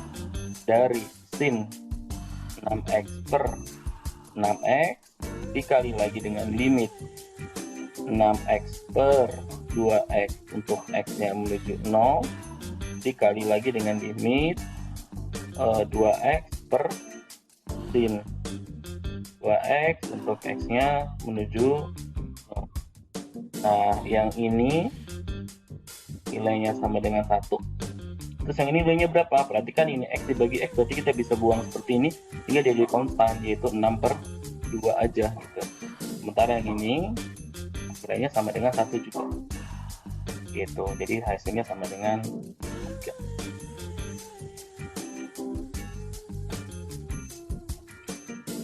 dari sin 6x per 6x dikali lagi dengan limit 6x per 2x untuk x-nya menuju 0 dikali lagi dengan limit 2x per sin 2x untuk x-nya menuju 0. Nah, yang ini nilainya sama dengan 1. Terus yang ini nilainya berapa? Perhatikan ini x dibagi x, berarti kita bisa buang seperti ini hingga dia jadi konstan, yaitu 6 per 2 aja gitu. Sementara yang ini nilainya sama dengan 1 juga gitu, jadi hasilnya sama dengan 3.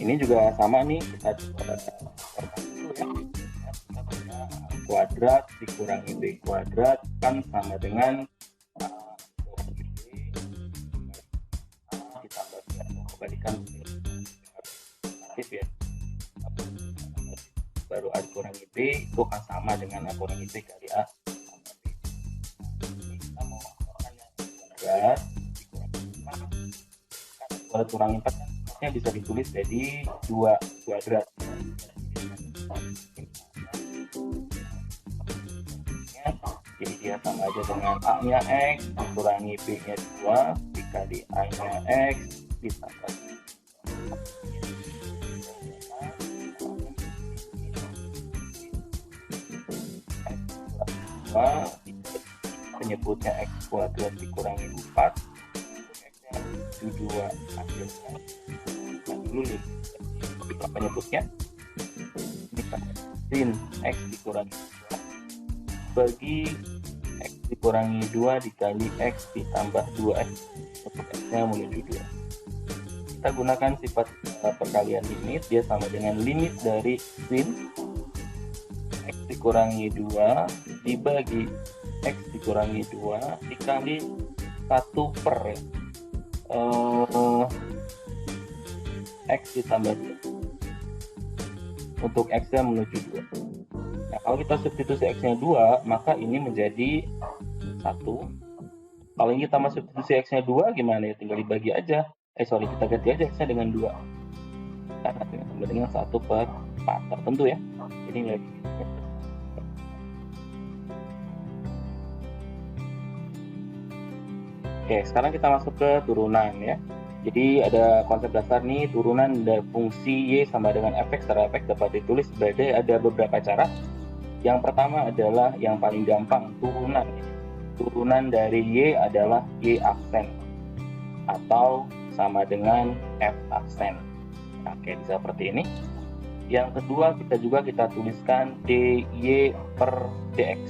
Ini juga sama nih, kita coba dulu ya. Kita punya a kuadrat dikurangi b kuadrat kan sama dengan ditambah b, kembalikan aktif ya, baru a dikurangi b itu akan sama dengan a kurangi b kali a tambah b. Ini kita mau menggunakan yang kuadrat dikurangi 4, kan kuadrat kurangi 4 kan nya bisa ditulis jadi 2 kuadrat. Jadi dia sama aja dengan a nya x dikurangi b nya 2 dikali a nya x ditambah penyebutnya x kuadrat dikurangi 4 x-nya 2 hasilnya dulu nih kita penyebutnya sin x dikurangi 2 bagi x dikurangi 2 dikali x ditambah 2x untuk x-nya menuju 2. Kita gunakan sifat perkalian limit, dia sama dengan limit dari sin x dikurangi 2 dibagi x dikurangi 2 dikali 1 per x ditambah 2 untuk x nya menuju 2. Nah, kalau kita substitusi x nya 2 maka ini menjadi 1. Kalau ini kita masuk substitusi x nya 2 gimana ya, tinggal dibagi aja, kita ganti aja x nya dengan 2 karena sama dengan 1 per 4 tertentu ya. Jadi lagi oke, sekarang kita masuk ke turunan ya. Jadi ada konsep dasar nih, turunan dari fungsi y sama dengan fx secara fx dapat ditulis sebagai ada beberapa cara. Yang pertama adalah yang paling gampang, turunan. Turunan dari y adalah y aksen atau sama dengan f aksen. Oke, bisa seperti ini. Yang kedua kita tuliskan dy per dx.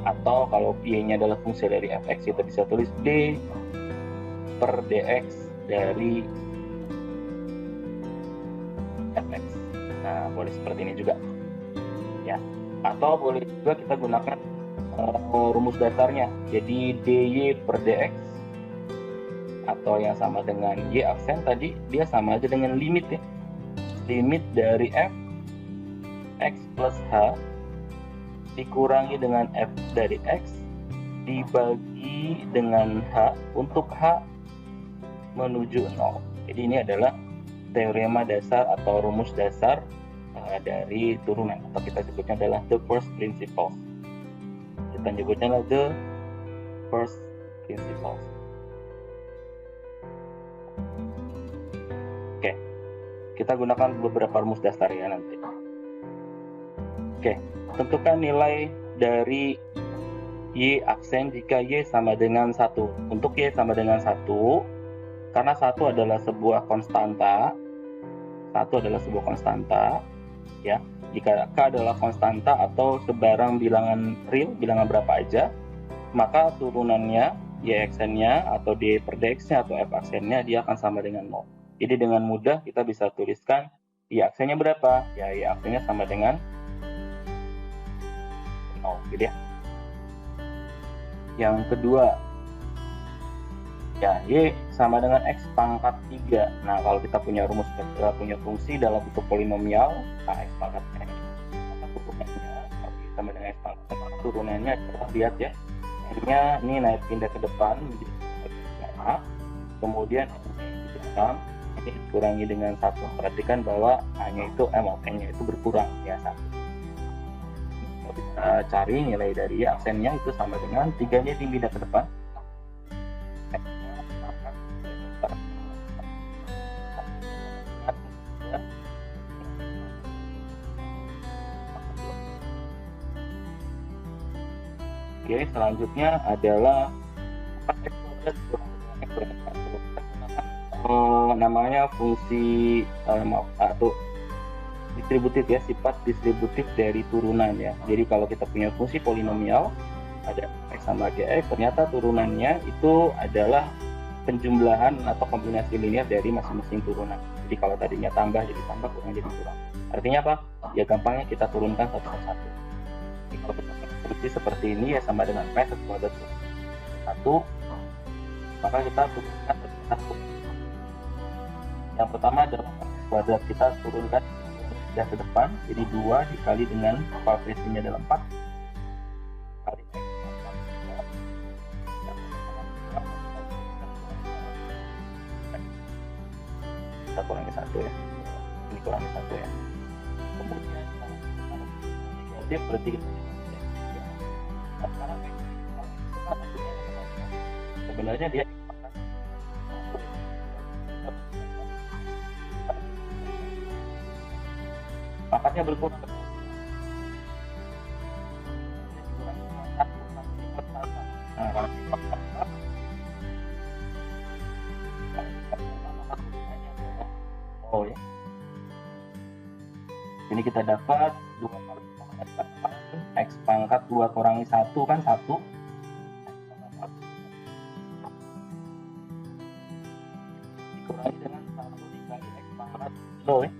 Atau kalau y-nya adalah fungsi dari fx, kita bisa tulis d per dx dari fx. Nah, boleh seperti ini juga ya. Atau boleh juga kita gunakan rumus dasarnya, jadi dy per dx atau yang sama dengan y aksen tadi, dia sama aja dengan limit ya, limit dari f x plus h dikurangi dengan f dari x dibagi dengan h untuk h menuju 0. Jadi ini adalah teorema dasar atau rumus dasar dari turunan, atau kita sebutnya adalah the first principles. Kita nyebutnya adalah the first principles. Oke, kita gunakan beberapa rumus dasar ya nanti. Oke, tentukan nilai dari y aksen jika y sama dengan 1. Untuk y sama dengan 1, karena 1 adalah sebuah konstanta, ya. Jika k adalah konstanta atau sebarang bilangan real, bilangan berapa aja, maka turunannya y aksennya atau d per dx-nya atau f aksennya dia akan sama dengan 0. Jadi dengan mudah kita bisa tuliskan y aksennya berapa? Ya, y aksennya sama dengan 0, gitu ya. Yang kedua, ya, y sama dengan x pangkat 3. Nah, kalau kita punya rumus, kita punya fungsi dalam bentuk polinomial, x pangkat x, maka turunannya sama dengan x pangkat x, turunannya adalah, lihat ya, x-nya ini naik pindah ke depan menjadi a, kemudian di depan ini dikurangi dengan 1. Perhatikan bahwa a-nya itu n-nya itu berkurang ya, 1. Kita cari nilai dari aksennya itu sama dengan 3-nya dipindah ke depan. Oke, selanjutnya adalah namanya fungsi distributif ya, sifat distributif dari turunan ya. Jadi kalau kita punya fungsi polinomial ada x sama gx, ternyata turunannya itu adalah penjumlahan atau kombinasi linear dari masing-masing turunan. Jadi kalau tadinya tambah jadi tambah, kurang jadi kurang. Artinya apa? Ya gampangnya kita turunkan satu persatu. Jadi kalau kita fungsi seperti ini ya sama dengan p kuadrat satu, maka kita turunkan satu. Yang pertama adalah kuadrat, kita turunkan sudah ke depan, jadi 2 dikali dengan kuadratnya adalah 4 kali x. Kita kurangi 1 ya, ini kurangi 1 ya. Kemudian negatif berarti kita sekarang sebenarnya dia pangkatnya berkurang. Oh ya. Ini kita dapat 2 kali x pangkat 2 kurangi 1 kan 1. Dikurangi dengan 1 dikali x pangkat 0 ya.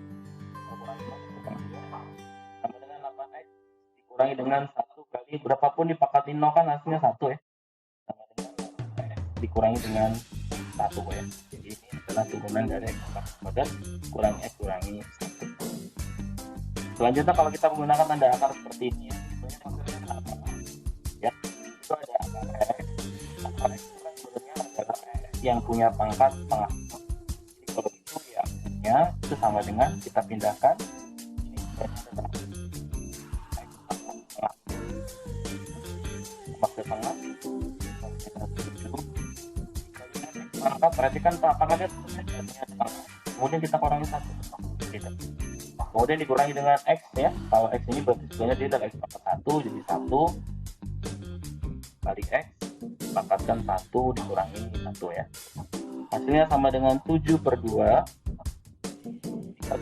Sama dengan 8x dikurangi dengan 1 kali berapapun dipangkatin 0 kan hasilnya 1 ya. Sama dengan 8x dikurangi dengan 1 ya. Jadi ini adalah turunan dari x kuadrat kurangi x kurangi 1. Selanjutnya kalau kita menggunakan tanda akar seperti ini ya, itu ada akar x. Akar x itu kan sebenarnya adalah x yang punya pangkat setengah. Jadi kalau itu ya akhirnya itu sama dengan kita pindahkan ini adalah x setengah pangkat, perhatikan pangkatnya setengah, kemudian kita kurangi 1 gitu. Kemudian dikurangi dengan x ya. Kalau x ini berarti sebenarnya dia adalah x pangkat 1, jadi 1 kali x pangkatkan 1 dikurangi 1 ya. Hasilnya sama dengan 7/2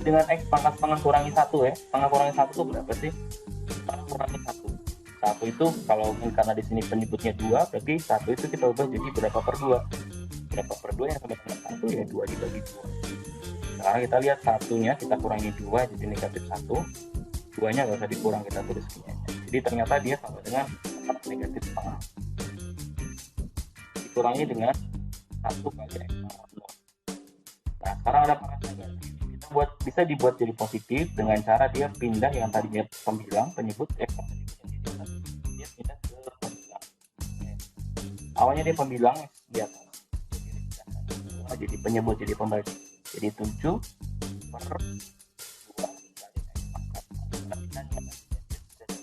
dengan x pangkat setengah kurangi 1 ya. Setengah kurangi 1 itu berapa sih? Setengah kurangi 1. 1 itu kalau karena di sini penyebutnya 2, berarti 1 itu kita ubah jadi berapa per 2? Berapa per 2 yang sama dengan 1 ya 2 dibagi 2. Sekarang kita lihat satunya kita kurangi 2 jadi negatif 1. 2-nya nggak usah dikurang, kita tulis gini aja. Jadi ternyata dia sama dengan negatif setengah. Dikurangi dengan 1 kali x pangkat 0. Nah sekarang ada pangkatnya. Kita bisa dibuat jadi positif dengan cara dia pindah yang tadinya pembilang penyebut x dia pindah ke pembilang. Awalnya dia pembilang di atas. Jadi penyebut jadi pembagi. Jadi 7/2 kali x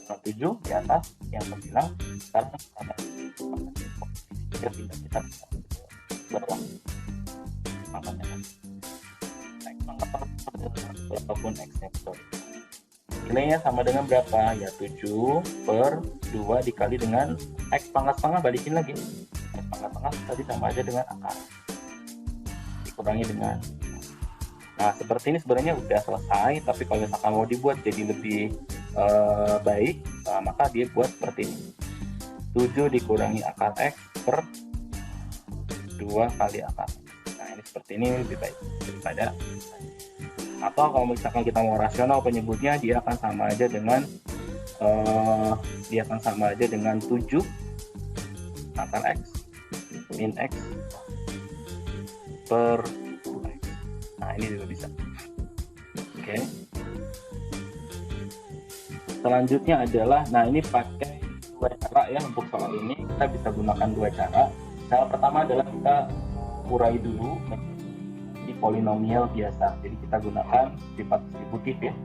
pangkat 7 di atas yang pembilang. Sekarang kita pindah kita bawah pangkatnya x pangkat berapapun x nya nilainya sama dengan berapa ya, 7/2 dikali dengan x pangkat setengah, balikin lagi x pangkat setengah tadi sama aja dengan akar dikurangi dengan. Nah seperti ini sebenarnya udah selesai, tapi kalau misalkan mau dibuat jadi lebih baik, maka dia buat seperti ini, 7 dikurangi akar x per 2 kali akar. Nah ini seperti ini lebih baik daripada, atau kalau misalkan kita mau rasional penyebutnya dia akan sama aja dengan 7 akar x min x per 2x. Nah ini juga bisa. Oke. Selanjutnya adalah, nah ini pakai 2 cara ya untuk soal ini. Kita bisa gunakan 2 cara. Cara pertama adalah kita urai dulu di polinomial biasa. Jadi kita gunakan sifat distributif ya.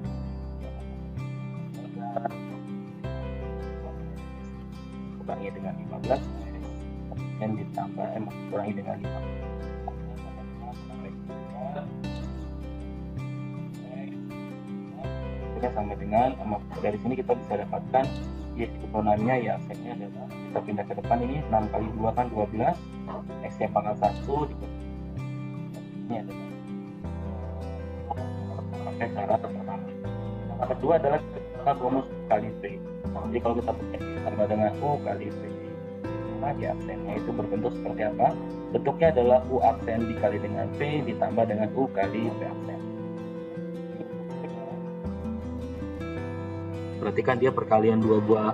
dikurangi dengan 15 dan ditambah dikurangi dengan 5. Sama dengan dari sini kita bisa dapatkan turunannya ya aksennya adalah, kita pindah ke depan, ini 6 kali 2 kan 12, x nya pangkat 1 ini adalah pakai cara pertama. Yang kedua adalah kita rumus kali V. Jadi kalau kita pakai sama dengan U kali V, maka di aksennya itu berbentuk seperti apa? Bentuknya adalah U aksen dikali dengan V ditambah dengan U kali V aksen. Perhatikan dia perkalian dua buah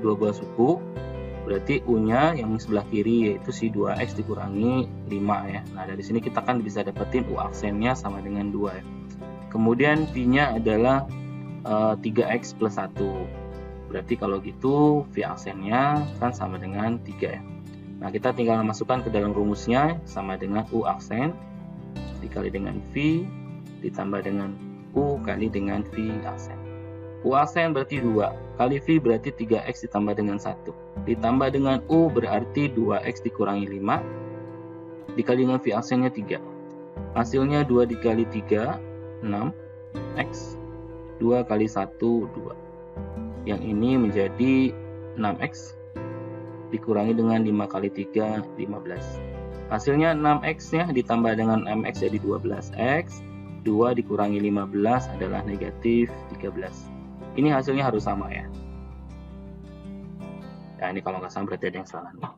dua buah suku. Berarti U-nya yang sebelah kiri yaitu si 2x dikurangi 5 ya. Nah, dari sini kita kan bisa dapetin U aksennya sama dengan 2 ya. Kemudian V-nya adalah 3x plus 1. Berarti kalau gitu V aksennya kan sama dengan 3 ya. Nah, kita tinggal masukkan ke dalam rumusnya, sama dengan U aksen dikali dengan V ditambah dengan U kali dengan V aksen. U aksen berarti 2, kali V berarti 3x ditambah dengan 1, ditambah dengan U berarti 2x dikurangi 5, dikali dengan V aksennya 3. Hasilnya 2 dikali 3, 6x, 2 kali 1, 2. Yang ini menjadi 6x, dikurangi dengan 5 kali 3, 15. Hasilnya 6x nya ditambah dengan mx jadi 12x, 2 dikurangi 15 adalah negatif 13. Ini hasilnya harus sama ya. Nah, ini kalau nggak sama berarti ada yang salah nih.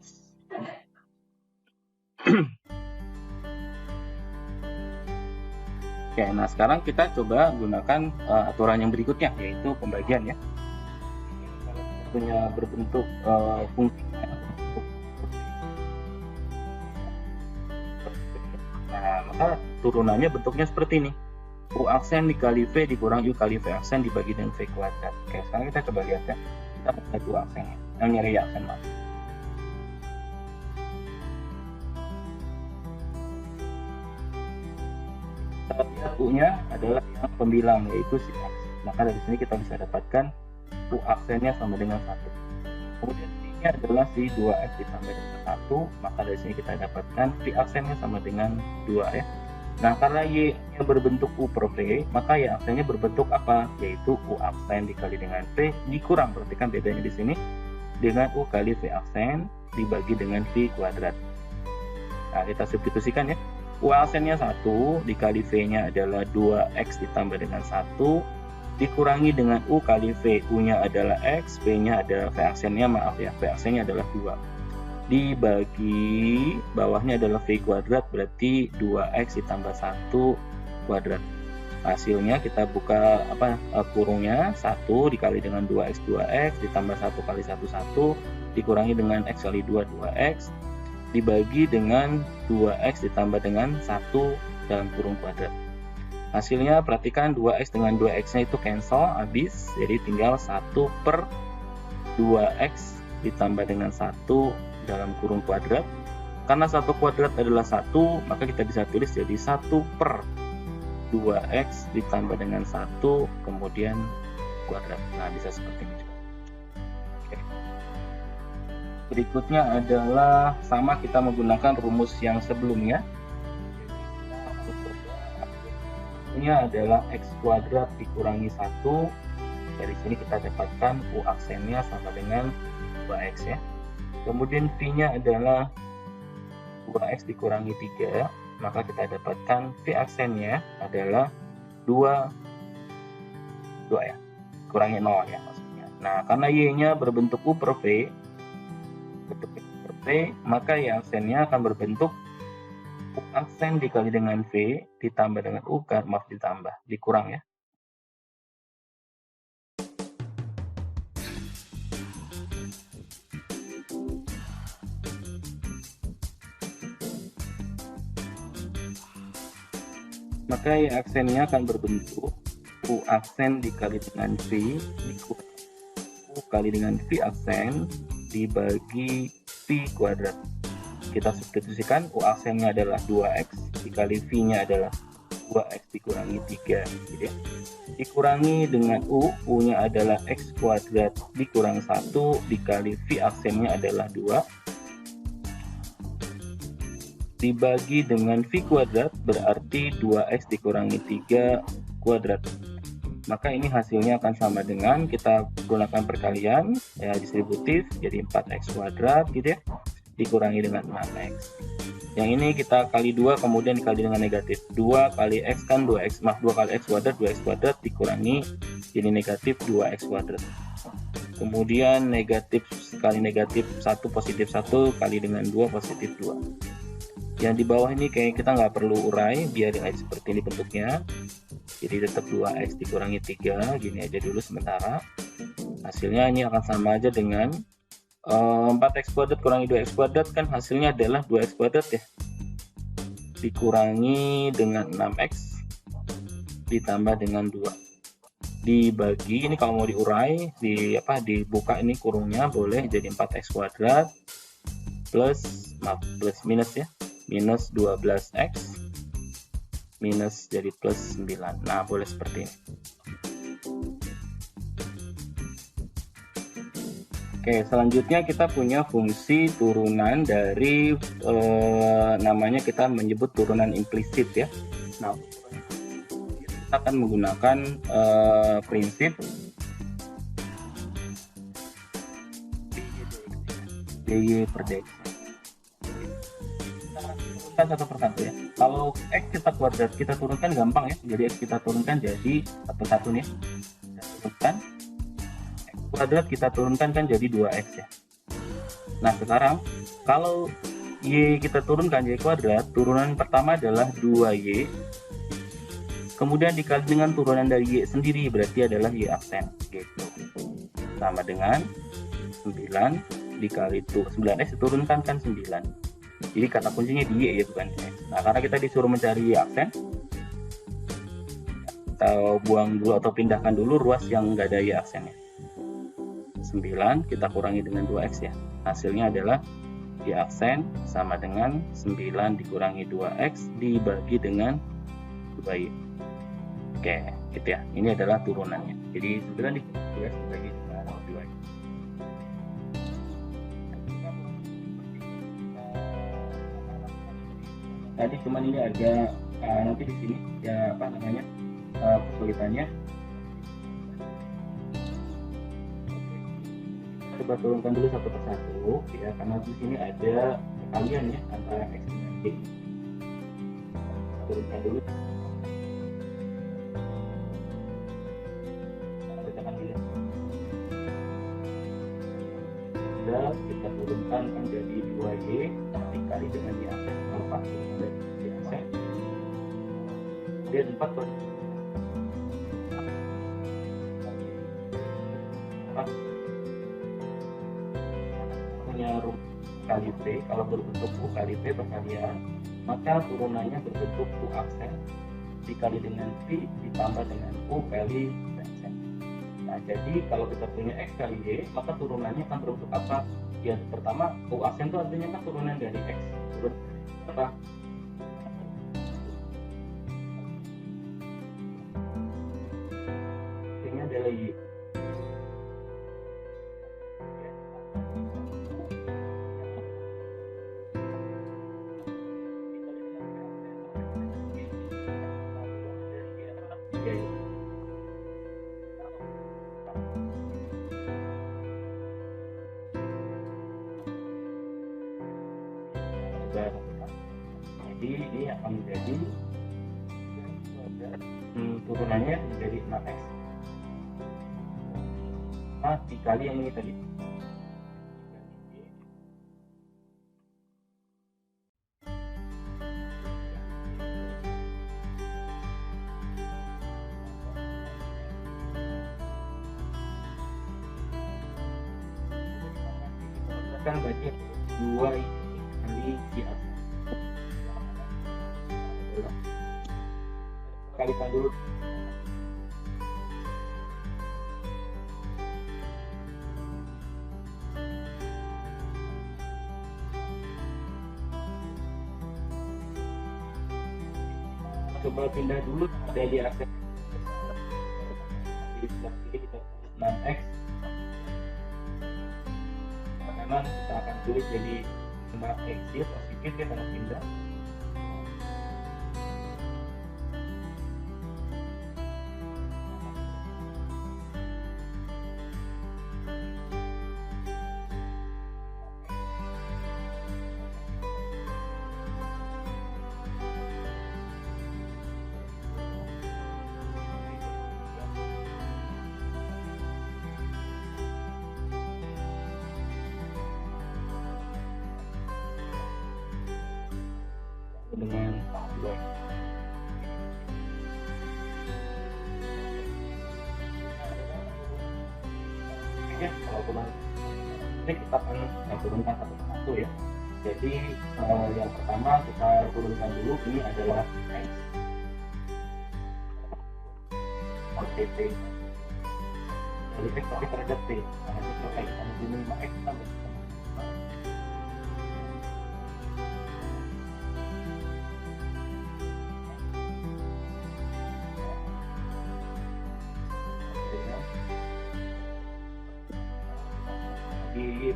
Oke, nah sekarang kita coba gunakan aturan yang berikutnya, yaitu pembagian ya. Kalau kita punya berbentuk fungsi, nah maka turunannya bentuknya seperti ini. U aksen dikali V dikurangi U kali V aksen dibagi dengan V kuadrat. Oke, sekarang kita coba lihat ya. Kita pakai U aksen ya. Yang nyari aksen maaf. Kita lihat U-nya adalah yang pembilang, yaitu si X. Maka dari sini kita bisa dapatkan U aksennya sama dengan 1. Kemudian V-nya adalah si 2X ditambah dengan 1. Maka dari sini kita dapatkan V aksennya sama dengan 2 ya. Nah, karena Y-nya berbentuk U per V, maka Y aksennya berbentuk apa? Yaitu U aksen dikali dengan V dikurang, perhatikan bedanya di sini, dengan U kali V aksen dibagi dengan V kuadrat. Nah, kita substitusikan ya. U aksennya 1, dikali V-nya adalah 2X ditambah dengan 1, dikurangi dengan U kali V. U-nya adalah X, V-nya adalah V aksennya, maaf ya, V aksennya adalah 2. Dibagi bawahnya adalah V kuadrat, berarti 2X ditambah 1 kuadrat. Hasilnya kita buka kurungnya, 1 dikali dengan 2X 2X ditambah 1 kali 1 1 dikurangi dengan X kali 2 2X dibagi dengan 2X ditambah dengan 1 dalam kurung kuadrat. Hasilnya perhatikan 2X dengan 2X nya itu cancel, habis, jadi tinggal 1 per 2X ditambah dengan 1 dalam kurung kuadrat. Karena 1 kuadrat adalah 1, maka kita bisa tulis jadi 1 per 2X ditambah dengan 1 kemudian kuadrat. Nah, bisa seperti ini. Oke. Berikutnya adalah sama, kita menggunakan rumus yang sebelumnya. Ini adalah X kuadrat dikurangi 1. Dari sini kita dapatkan U aksennya sama dengan 2X ya. Kemudian V-nya adalah 2X dikurangi 3, maka kita dapatkan V aksennya adalah 2 ya, kurangi 0 ya maksudnya. Nah, karena Y-nya berbentuk U per V, maka Y aksennya akan berbentuk U aksen dikali dengan V ditambah dengan U, dikurang ya. Maka Y aksennya akan berbentuk U aksen dikali dengan V dikurangi U kali dengan V aksen dibagi V kuadrat. Kita substitusikan, U aksennya adalah 2X dikali V-nya adalah 2x dikurangi 3 gitu ya. Dikurangi dengan U-nya adalah x kuadrat dikurang 1 dikali V aksennya adalah 2 dibagi dengan V kuadrat berarti 2x dikurangi 3 kuadrat. Maka ini hasilnya akan sama dengan kita gunakan perkalian ya, distributif, jadi 4x kuadrat gitu ya, dikurangi dengan 6x. Yang ini kita kali 2 kemudian dikali dengan negatif. 2 kali x kan 2x, 2 kali x kuadrat 2x kuadrat dikurangi jadi negatif 2x kuadrat. Kemudian negatif kali negatif 1 positif 1 kali dengan 2 positif 2. Yang di bawah ini kayak kita nggak perlu urai, biarin aja seperti ini bentuknya. Jadi tetap 2x dikurangi 3, gini aja dulu sementara. Hasilnya ini akan sama aja dengan 4x kuadrat kurangi 2x kuadrat, kan hasilnya adalah 2x kuadrat ya, dikurangi dengan 6x ditambah dengan 2 dibagi, ini kalau mau diurai dibuka ini kurungnya boleh jadi 4x kuadrat plus minus ya, minus 12x minus jadi plus 9. Nah boleh seperti ini. Oke, selanjutnya kita punya fungsi turunan dari namanya kita menyebut turunan implisit ya. Nah, kita akan menggunakan prinsip dy per dx. Kita satu persatu ya. Kalau x kita kuadrat kita turunkan gampang ya. Jadi x kita turunkan jadi satu-satu nih. Kita turunkan kuadrat kita turunkan kan jadi 2x ya. Nah sekarang kalau y kita turunkan y kuadrat, turunan pertama adalah 2y, kemudian dikali dengan turunan dari y sendiri berarti adalah y aksen gitu, sama dengan 9 dikali 9x diturunkan kan 9. Jadi kata kuncinya di y ya, bukan di x. Nah karena kita disuruh mencari y aksen, kita buang dulu atau pindahkan dulu ruas yang nggak ada y aksennya. 9 kita kurangi dengan 2x ya, hasilnya adalah y aksen sama dengan 9 dikurangi 2x dibagi dengan 2y. Oke gitu ya, ini adalah turunannya, jadi 9 dikurangi 2x dibagi dengan 2y. Tadi cuman ini ada nanti di sini ya kesulitannya. Coba turunkan dulu satu persatu ya, karena di sini ada perkalian ya antara x dengan y. Turunkan dulu. Kita akan lihat. Sudah kita turunkan kan jadi 2y dikali dengan y aksen 4 dari y aksen. Kemudian 4 kali V, kalau berbentuk U kali V perkalian, maka turunannya berbentuk U aksen dikali dengan V ditambah dengan U kali aksen. Nah jadi kalau kita punya X kali Y, maka turunannya akan berbentuk apa? Ya pertama U aksen itu artinya kan turunan dari X, turun apa? Ini adalah Y. Jadi ini akan menjadi turunannya menjadi 6x dikali yang ini tadi. Kan berarti 2 kali y aksen. Kalikan dulu. coba pindah dulu ada di akses di sebelah kiri kita tulis 6x, kanan kita akan tulis jadi 6x ya, positif ya karena pindah. Dengan 2 ya, kalau turun ini kita akan turunkan satu-satu ya. Jadi yang pertama kita turunkan dulu, ini adalah X OTT dari X tapi terhadap T, nah itu X sama ini 5X tambah di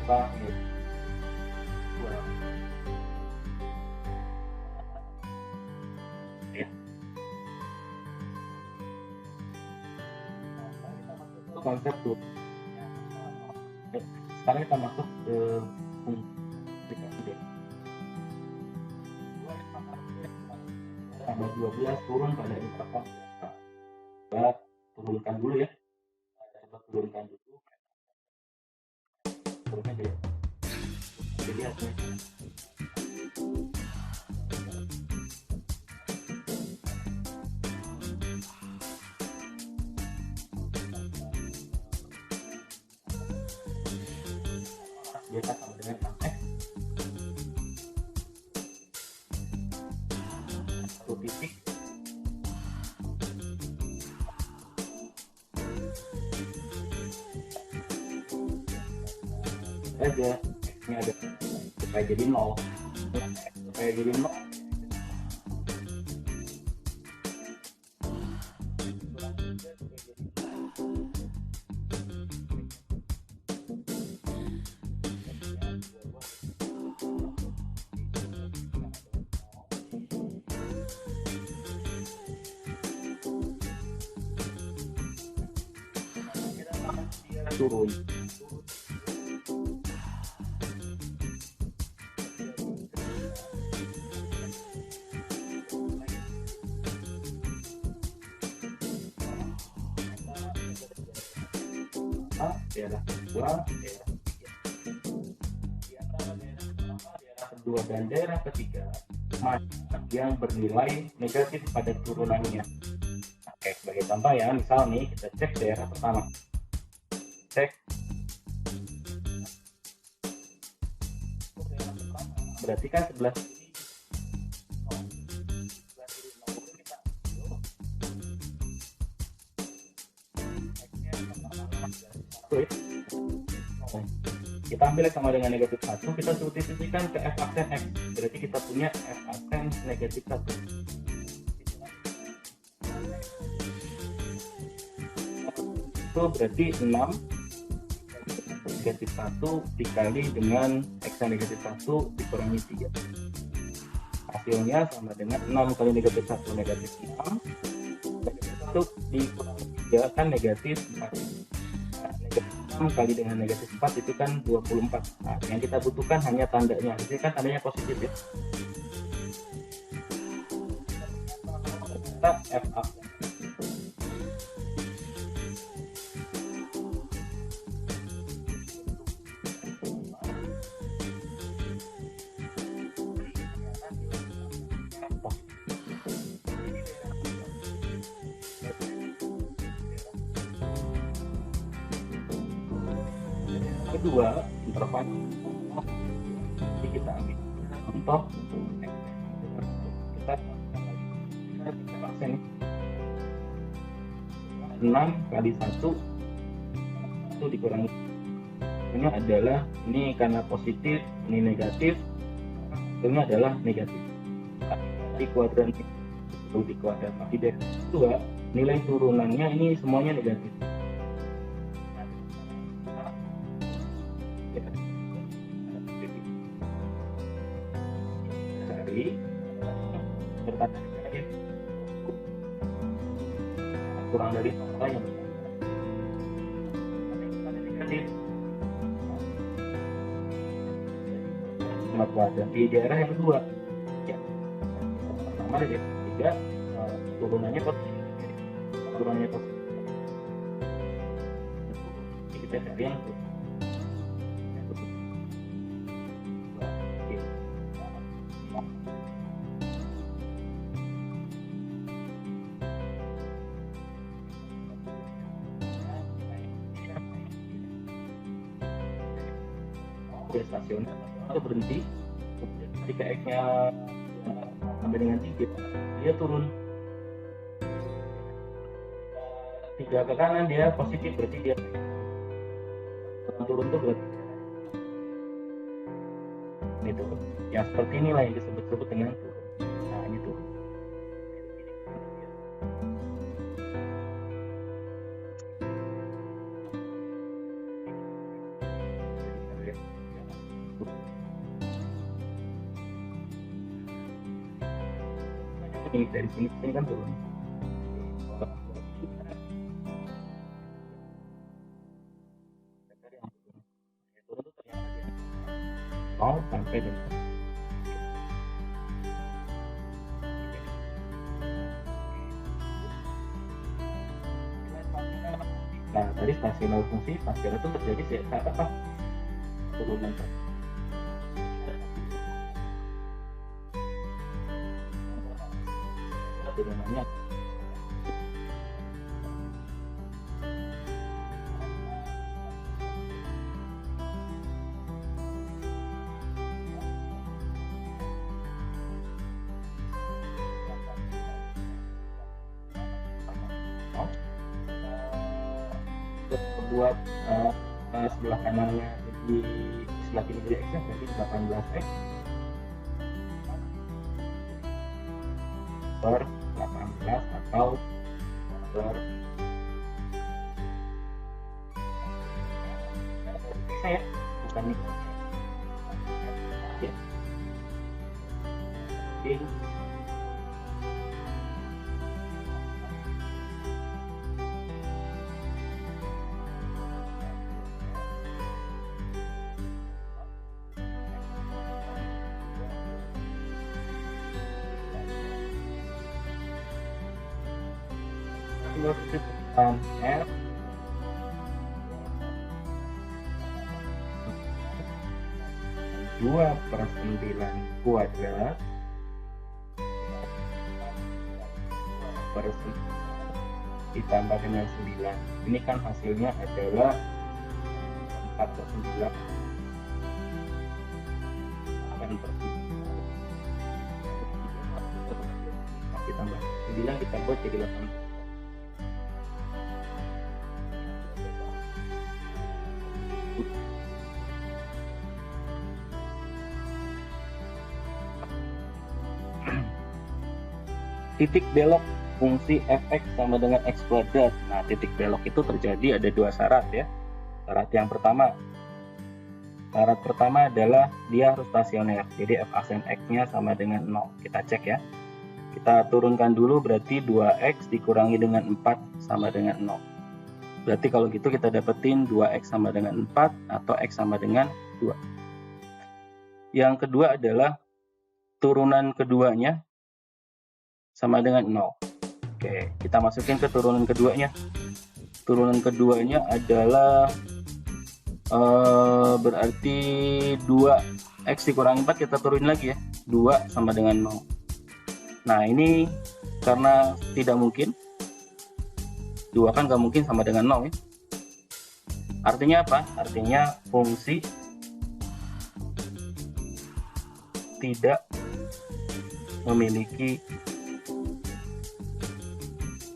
apa ini ya. Konsep tuh sekarang kita masuk ke aplikasi tambah 12 turun pada interval. Coba turunkan dulu ya, coba turunkan dulu turunnya deh, jadi hasilnya biasa sama dengan 6x satu titik aja ini ada supaya jadi 0 supaya jadi 0 turun. Daerah kedua, daerah ketiga. Di antara daerah pertama, daerah kedua dan daerah ketiga mana yang bernilai negatif pada turunannya. Oke, sebagai contoh ya, misal nih kita cek daerah pertama. Cek berarti kan sebelah kiri kita ambil sama dengan negatif 1, kita substitusikan ke f aksen x, berarti kita punya f aksen negatif 1. Itu berarti 6 negatif 1 dikali dengan x negatif 1 dikurangi 3, hasilnya sama dengan 6 kali negatif 1 negatif 6, negatif 1 dikurangi 3 kan negatif 4. 6 kali dengan negatif 4 itu kan 24. Nah, yang kita butuhkan hanya tandanya. Ini kan tandanya positif ya. Kita F up. Kedua, interval kita ambil contoh kita aksen 6 kali 1 itu dikurangi. Ini adalah, ini karena positif, ini negatif, hasilnya adalah negatif. Di kuadran itu di kuadran kaki dari 2, nilai turunannya ini semuanya negatif. Cari bertanda negatif kurang dari apa yang negatif kuadran di daerah yang kedua ya. Pertama di daerah ketiga turunannya positif, kita cari yang stasioner atau berhenti. Ketika X-nya sampai dengan 3, dia turun 3 ke kanan, dia positif, berarti dia turun tuh berarti ini turun. Yang seperti inilah yang disebut dengan turun. Nah, ini turun. Ini dari sini kan turun. Sampai dengan nah tadi stasioner fungsi stasioner itu terjadi saat apa? Turunan turunannya buat sebelah kanannya di sebelah kiri dari X berarti 18X per 18 atau per saya bukan nih ya. Oke. F 2/9 kuadrat per ditambah dengan 9. Ini kan hasilnya adalah 4/9 akan ditambah 9 kita buat jadi 8. Titik belok fungsi fx sama dengan x kuadrat. Nah, titik belok itu terjadi ada 2 syarat ya. Syarat yang pertama, adalah dia harus stasioner. Jadi f aksen x-nya sama dengan 0. Kita cek ya. Kita turunkan dulu, berarti 2x dikurangi dengan 4 sama dengan 0. Berarti kalau gitu kita dapetin 2x sama dengan 4 atau x sama dengan 2. Yang kedua adalah turunan keduanya sama dengan 0. Oke, kita masukin ke turunan keduanya. Turunan keduanya adalah berarti 2x dikurangi 4, kita turunin lagi ya. 2 sama dengan 0. Nah, ini karena tidak mungkin. 2 kan gak mungkin sama dengan 0 ya. Artinya apa? Artinya fungsi tidak memiliki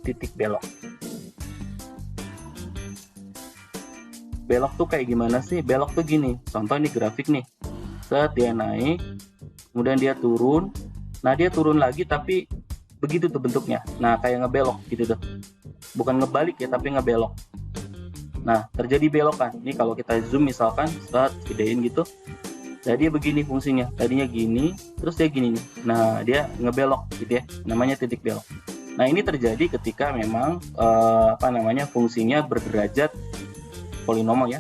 titik belok. belok tuh kayak gimana sih? Belok tuh gini, contoh ini grafik nih, set dia naik, kemudian dia turun, nah dia turun lagi tapi begitu tuh bentuknya, nah kayak ngebelok gitu tuh, bukan ngebalik ya tapi ngebelok. Nah terjadi belokan, ini kalau kita zoom misalkan, set gedein gitu, nah dia begini fungsinya, tadinya gini, terus dia gini nih, nah dia ngebelok gitu ya, namanya titik belok. Nah ini terjadi ketika memang fungsinya berderajat polinomal ya,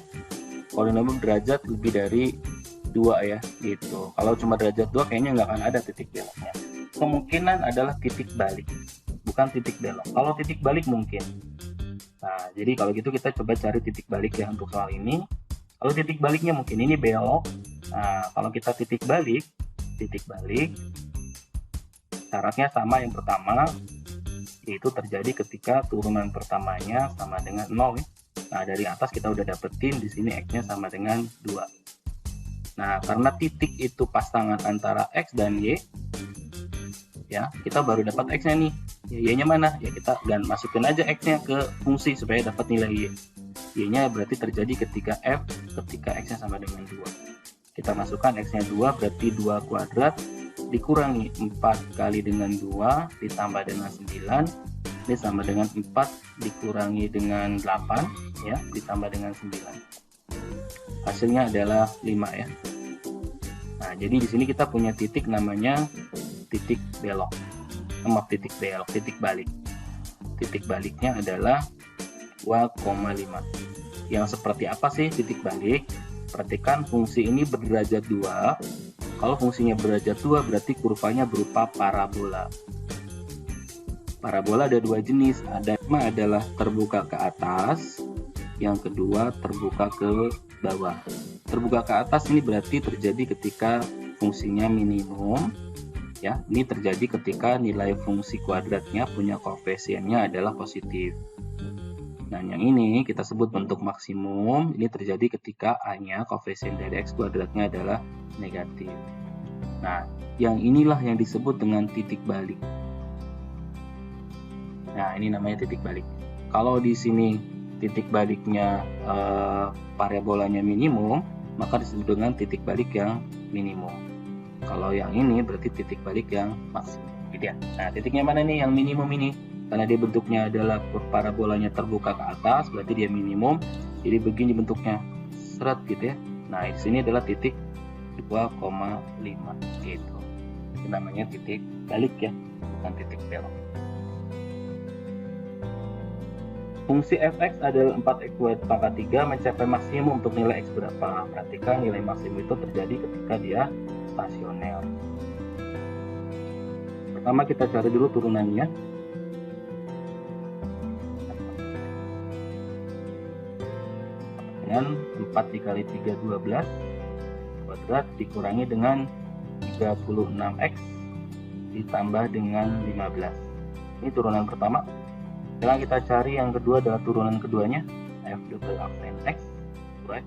polinomal derajat lebih dari 2 ya gitu. Kalau cuma derajat 2 kayaknya nggak akan ada titik beloknya. Kemungkinan adalah titik balik, bukan titik belok. Kalau titik balik mungkin. Nah jadi kalau gitu kita coba cari titik balik ya untuk soal ini. Kalau titik baliknya mungkin ini belok. Nah kalau kita titik balik syaratnya sama yang pertama, yaitu terjadi ketika turunan pertamanya sama dengan 0 ya. Nah dari atas kita udah dapetin di sini x-nya sama dengan 2. Nah karena titik itu pasangan antara x dan y, ya kita baru dapat x-nya nih. Y-nya mana? Ya kita masukin aja x-nya ke fungsi supaya dapat nilai y. Y-nya berarti terjadi ketika ketika x-nya sama dengan 2. Kita masukkan x-nya 2 berarti 2 kuadrat dikurangi 4 kali dengan 2 ditambah dengan 9. Ini sama dengan 4 dikurangi dengan 8 ya, ditambah dengan 9. Hasilnya adalah 5 ya. Nah, jadi di sini kita punya titik namanya titik belok. Titik balik. Titik baliknya adalah 2,5. Yang seperti apa sih titik balik? Perhatikan fungsi ini berderajat 2. Kalau fungsinya berderajat 2 berarti kurvanya berupa parabola. Parabola ada 2 jenis, pertama adalah terbuka ke atas, yang kedua terbuka ke bawah. Terbuka ke atas ini berarti terjadi ketika fungsinya minimum, ya. Ini terjadi ketika nilai fungsi kuadratnya punya koefisiennya adalah positif. Nah, yang ini kita sebut bentuk maksimum. Ini terjadi ketika a-nya koefisien dari x kuadratnya adalah negatif. Nah, yang inilah yang disebut dengan titik balik. Nah, ini namanya titik balik. Kalau di sini titik baliknya parabolanya minimum, maka disebut dengan titik balik yang minimum. Kalau yang ini berarti titik balik yang maksimum. Gitu ya. Nah, titiknya mana nih yang minimum ini? Karena dia bentuknya adalah parabolanya terbuka ke atas, berarti dia minimum. Jadi begini bentuknya, seret gitu ya. Nah, di sini adalah titik 2,5 gitu. Ini namanya titik balik ya, bukan titik belok. Fungsi fx adalah 4x pangkat 3 mencapai maksimum untuk nilai x berapa? Perhatikan nilai maksimum itu terjadi ketika dia stasioner. Pertama kita cari dulu turunannya. Dengan 4 dikali 3 12 kuadrat dikurangi dengan 36x ditambah dengan 15. Ini turunan pertama. Sekarang kita cari yang kedua adalah turunan keduanya, f double aksen x, right?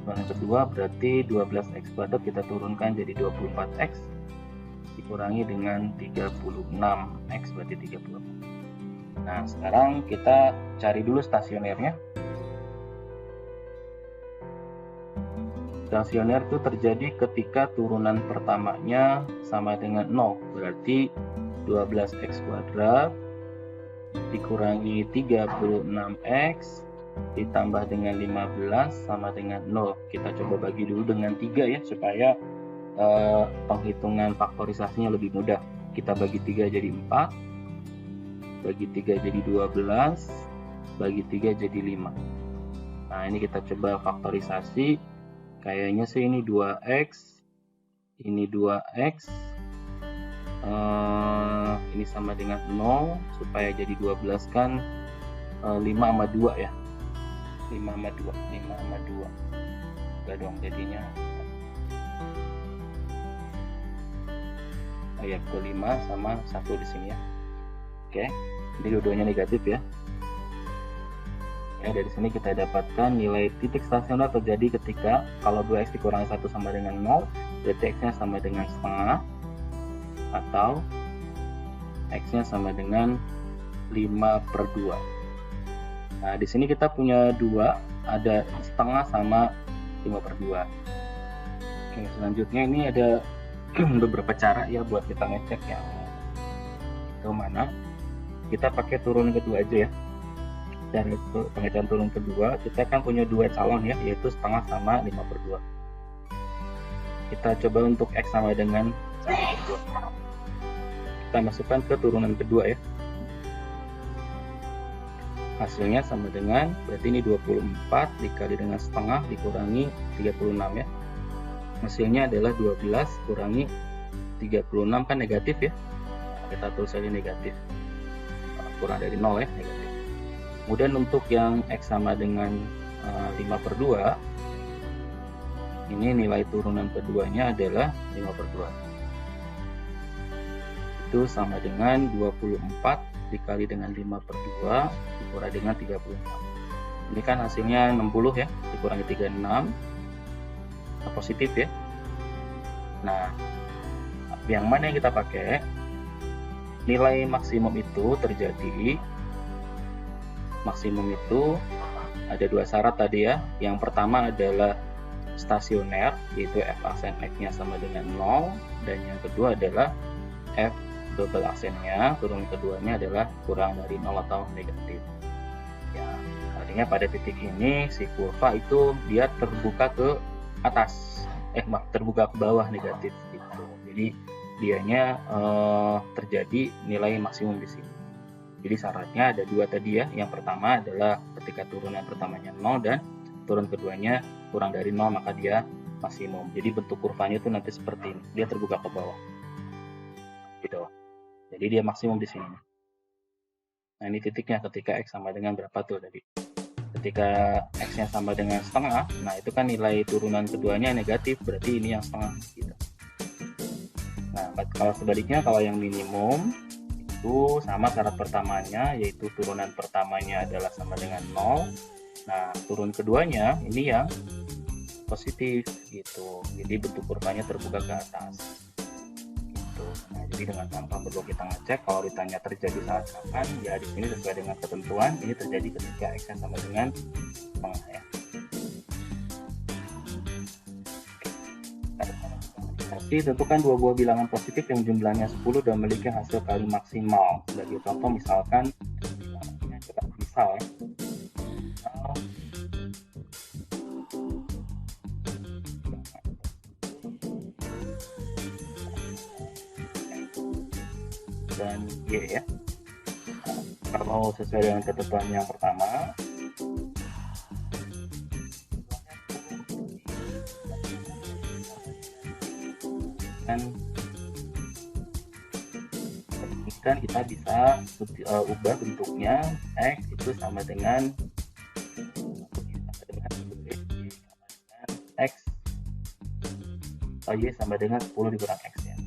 Turunan kedua berarti 12x kuadrat kita turunkan jadi 24x dikurangi dengan 36x berarti 34. Nah sekarang kita cari dulu stasionernya. Stasioner itu terjadi ketika turunan pertamanya sama dengan 0, berarti 12x kuadrat dikurangi 36x ditambah dengan 15 sama dengan 0. Kita coba bagi dulu dengan 3 ya, supaya penghitungan faktorisasinya lebih mudah. Kita bagi 3 jadi 4, bagi 3 jadi 12, bagi 3 jadi 5. Nah ini kita coba faktorisasi. Kayaknya sih ini 2x, ini 2x, ini sama dengan 0, supaya jadi 12 kan 5 sama 2 ya, 5 sama 2 enggak dong jadinya ya ke 5 sama 1 di sini ya. Oke, ini dua-duanya negatif ya. Ya, dari sini kita dapatkan nilai titik stasioner terjadi ketika kalau 2x dikurangi 1 sama dengan 0, berarti x-nya sama dengan setengah, atau x-nya sama dengan 5/2. Nah, di sini kita punya 2, ada setengah sama 5/2. Oke, selanjutnya ini ada beberapa cara ya buat kita ngecek yang ke mana. Kita pakai turun kedua aja ya. Dan itu pengecekan turun kedua, kita kan punya dua calon ya, yaitu setengah sama 5/2. Kita coba untuk X sama dengan 1/2. Kita masukkan ke turunan kedua ya. Hasilnya sama dengan, berarti ini 24 dikali dengan setengah dikurangi 36 ya. Hasilnya adalah 12 kurangi 36, kan negatif ya. Kita tulis saja negatif. Kurang dari 0 ya, negatif. Kemudian untuk yang X sama dengan 5/2, ini nilai turunan keduanya adalah 5/2. Itu sama dengan 24 dikali dengan 5/2 dikurangi dengan 36. Ini kan hasilnya 60 ya, dikurangi 36, positif ya. Nah, yang mana yang kita pakai? Nilai maksimum itu terjadi, maksimum itu ada dua syarat tadi ya. Yang pertama adalah stasioner, yaitu F aksen X-nya sama dengan 0, dan yang kedua adalah F double aksennya, turun keduanya adalah kurang dari 0 atau negatif. Ya, artinya pada titik ini si kurva itu dia terbuka ke atas, terbuka ke bawah negatif gitu. Jadi dianya terjadi nilai maksimum di sini. Jadi syaratnya ada dua tadi ya. Yang pertama adalah ketika turunan pertamanya 0 dan turun keduanya kurang dari 0, maka dia maksimum. Jadi bentuk kurvanya itu nanti seperti ini, dia terbuka ke bawah. Gitu. Jadi dia maksimum di sini. Nah, ini titiknya ketika X sama dengan berapa tuh tadi? Ketika X-nya sama dengan setengah, nah itu kan nilai turunan keduanya negatif, berarti ini yang setengah gitu. Nah, kalau sebaliknya, kalau yang minimum itu sama syarat pertamanya, yaitu turunan pertamanya adalah sama dengan 0. Nah, turun keduanya ini yang positif gitu. Jadi bentuk kurvanya terbuka ke atas. Gitu. Nah, jadi dengan tanpa perlu kita ngecek, kalau ditanya terjadi saat kapan, ya di sini sesuai dengan ketentuan, ini terjadi ketika X sama dengan setengah ya. Tentukan dua buah bilangan positif yang jumlahnya 10 dan memiliki hasil kali maksimal. Sebagai contoh misalkan misal ya. Dan Y ya. Kalau sesuai dengan ketentuan yang pertama, kan kita bisa ubah bentuknya, X itu sama dengan X, Y sama dengan 10 dikurang X ya.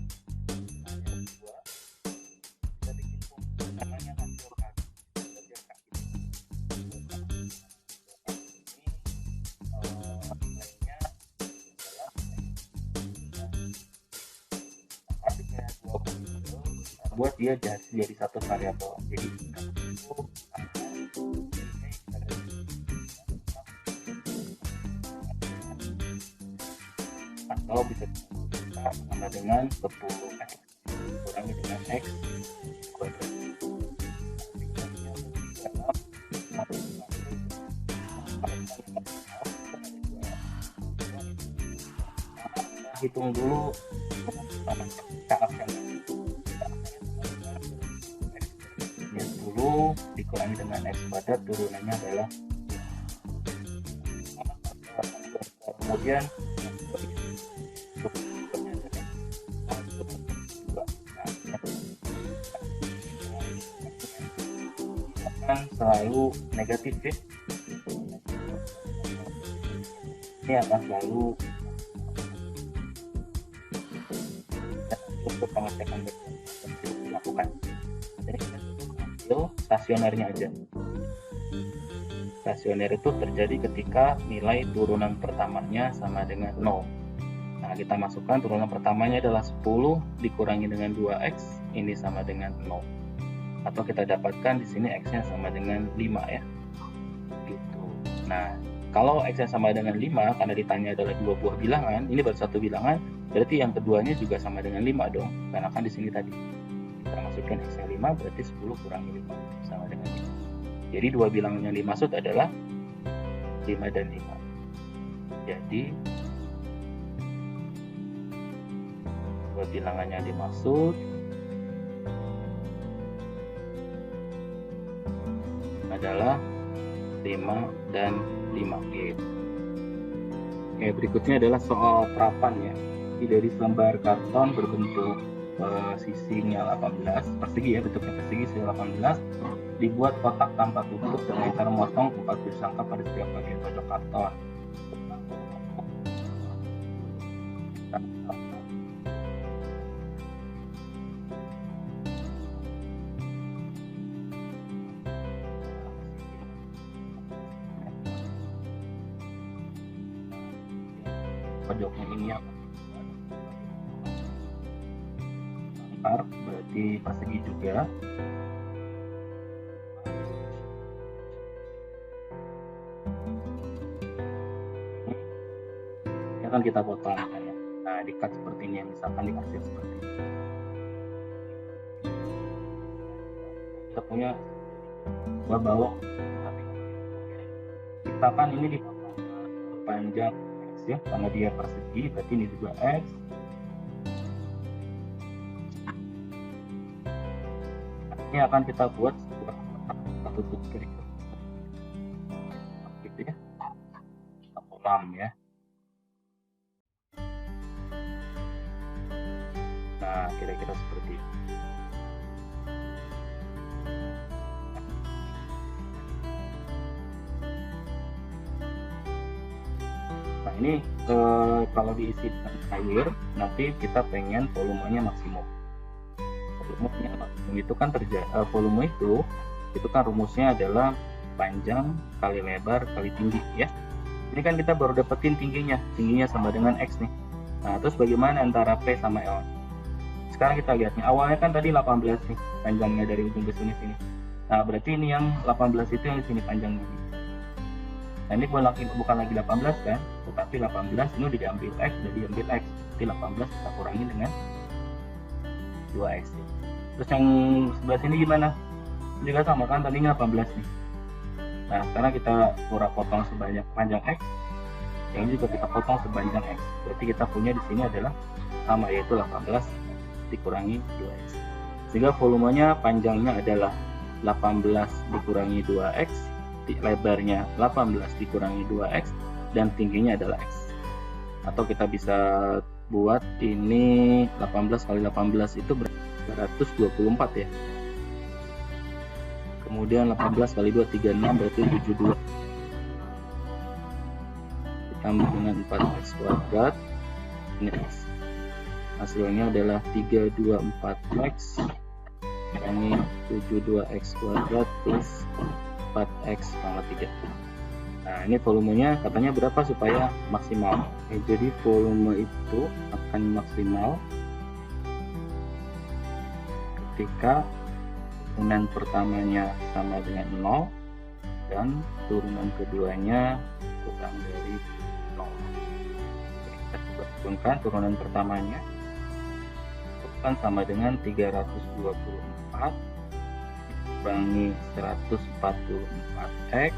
Buat dia jadi satu variabel. Jadi atau bisa sama dengan 10X kurangi dengan X kuadrat. Hitung dulu dikurangi dengan X kuadrat, turunannya adalah kemudian akan selalu negatif ya. Ini akan selalu untuk pengecekan dilakukan. Jadi stasionernya aja. Stasioner itu terjadi ketika nilai turunan pertamanya sama dengan 0. Nah, kita masukkan turunan pertamanya adalah 10 dikurangi dengan 2X, ini sama dengan 0. Atau kita dapatkan di sini X-nya sama dengan 5 ya. Gitu. Nah, kalau X-nya sama dengan 5, karena ditanya adalah dua buah bilangan, ini baru satu bilangan, berarti yang keduanya juga sama dengan 5 dong, karena kan di sini tadi kita masukkan X-nya 5, berarti 10 kurangi 5 sama dengan 5. Jadi dua bilangan yang dimaksud adalah 5 dan 5. Jadi dua bilangan yang dimaksud adalah 5 dan 5 gitu. Oke, berikutnya adalah soal terapan ya. Jadi dari selembar karton berbentuk sisinya 18 persegi ya, bentuknya persegi sisi 18, dibuat kotak tanpa tutup dengan cara memotong 4 biji sangka pada setiap bagian pojok karton. Pojoknya ini angkar, berarti persegi juga. Ini akan kita potong kan ya. Nah, di-cut seperti ini ya, misalkan dikasih seperti ini. Kita punya dua balok. Kita kan ini dipotong panjang ya, karena dia persegi, berarti ini juga X. Ini akan kita buat sebuah tutup berikut gitu ya, kolam ya. Nah, kira-kira seperti itu. Nah, ini kalau diisi dengan air, nanti kita pengen volumenya maksimum. Volumenya maksimum itu kan volume itu kan rumusnya adalah panjang kali lebar kali tinggi ya. Ini kan kita baru dapetin tingginya sama dengan X nih. Nah, terus bagaimana antara P sama L? Sekarang kita lihat nih, awalnya kan tadi 18 nih panjangnya dari ujung ke sini. Nah, berarti ini yang 18 itu yang di sini panjangnya. Nah, ini bukan lagi 18 kan, tetapi 18 ini udah diambil X, Jadi 18 kita kurangi dengan 2X. Terus yang sebelah sini gimana? Ini juga sama kan, tadinya 18 nih. Nah, sekarang kita potong sebanyak panjang X, yang ini juga kita potong sepanjang X. Berarti kita punya di sini adalah sama, yaitu 18 dikurangi 2X. Sehingga volumenya panjangnya adalah 18 dikurangi 2X, lebarnya 18 dikurangi 2X, dan tingginya adalah X. Atau kita bisa buat ini 18 kali 18 itu 124 ya. Kemudian 18 kali 2 36, berarti 72. Ditambah dengan 4x kuadrat, ini X. Hasilnya adalah 324x kurangi 72x kuadrat plus 4x pangkat 3. Nah, ini volumenya katanya berapa supaya maksimal. Jadi volume itu akan maksimal ketika turunan pertamanya sama dengan 0 dan turunan keduanya kurang dari 0. Kita coba turunkan turunan pertamanya. Sama dengan 324 kurangi 144x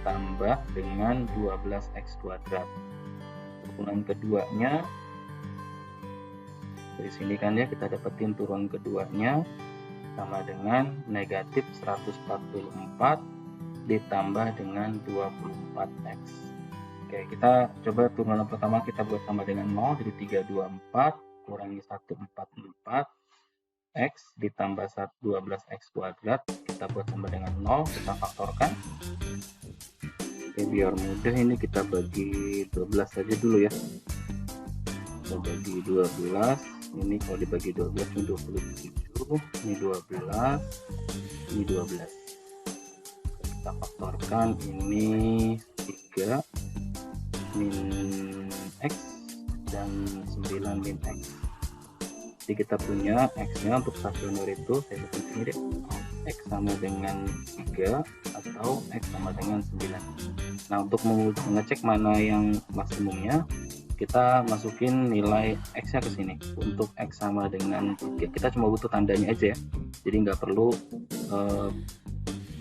tambah dengan 12x kuadrat. Turunan keduanya dari sini kan ya, kita dapetin turunan keduanya sama dengan negatif 144 ditambah dengan 24x. Oke, kita coba turunan pertama kita buat sama dengan 0, jadi 324 kurangi 144 X ditambah 12x kuadrat, kita buat sama dengan 0, kita faktorkan. Oke, biar mudah ini kita bagi 12 saja dulu ya. Kita bagi 12, ini kalau dibagi 12 ini 27, ini 12, ini 12. Kita faktorkan, ini 3 min X dan 9 min X. Jadi kita punya X nya untuk stasioner itu, saya hitung sini deh, X sama dengan 3 atau X sama dengan 9. Nah, untuk mengecek mana yang maksimumnya, kita masukin nilai X-nya ke sini. Untuk X sama dengan 3, kita cuma butuh tandanya aja ya, jadi nggak perlu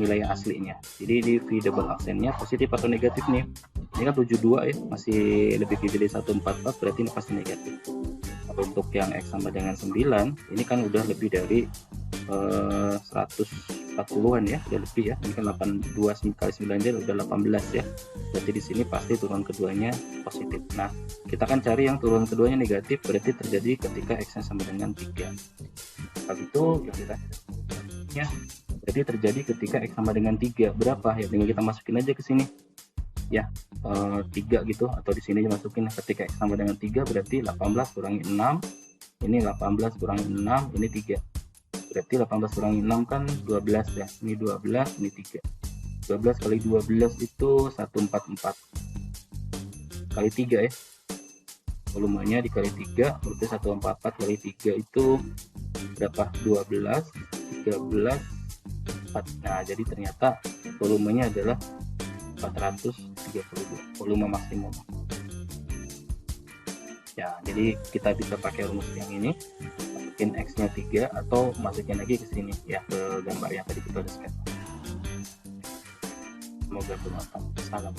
nilai aslinya. Jadi di V double aksennya positif atau negatif nih. Ini kan 72 ya, masih lebih kecil dari 144, berarti ini pasti negatif. Untuk yang X sama dengan 9, ini kan udah lebih dari 140-an ya, udah lebih ya. Ini kan 82 kali 9 jadi udah 18 ya. Berarti di sini pasti turun keduanya positif. Nah, kita kan cari yang turun keduanya negatif, berarti terjadi ketika X-nya sama dengan 3. Kalau itu ya, berarti terjadi ketika X sama dengan 3. Berapa ya? Tinggal kita masukin aja ke sini ya, 3 gitu, atau di sini masukin ketika X sama dengan 3, berarti 18 kurangi 6, ini 18 kurangi 6, ini 3, berarti 18 kurangi 6 kan 12 ya, ini 12, ini 3, 12 kali 12 itu 144 kali 3 ya, volumenya dikali 3, berarti 144 kali 3 itu berapa? 12, 13, 4. Nah, jadi ternyata volumenya adalah 432, volume maksimum ya. Jadi kita bisa pakai rumus yang ini, masukin X nya 3 atau masukin lagi ke sini ya, ke gambar yang tadi kita udah sketch. Semoga bermanfaat. Salam.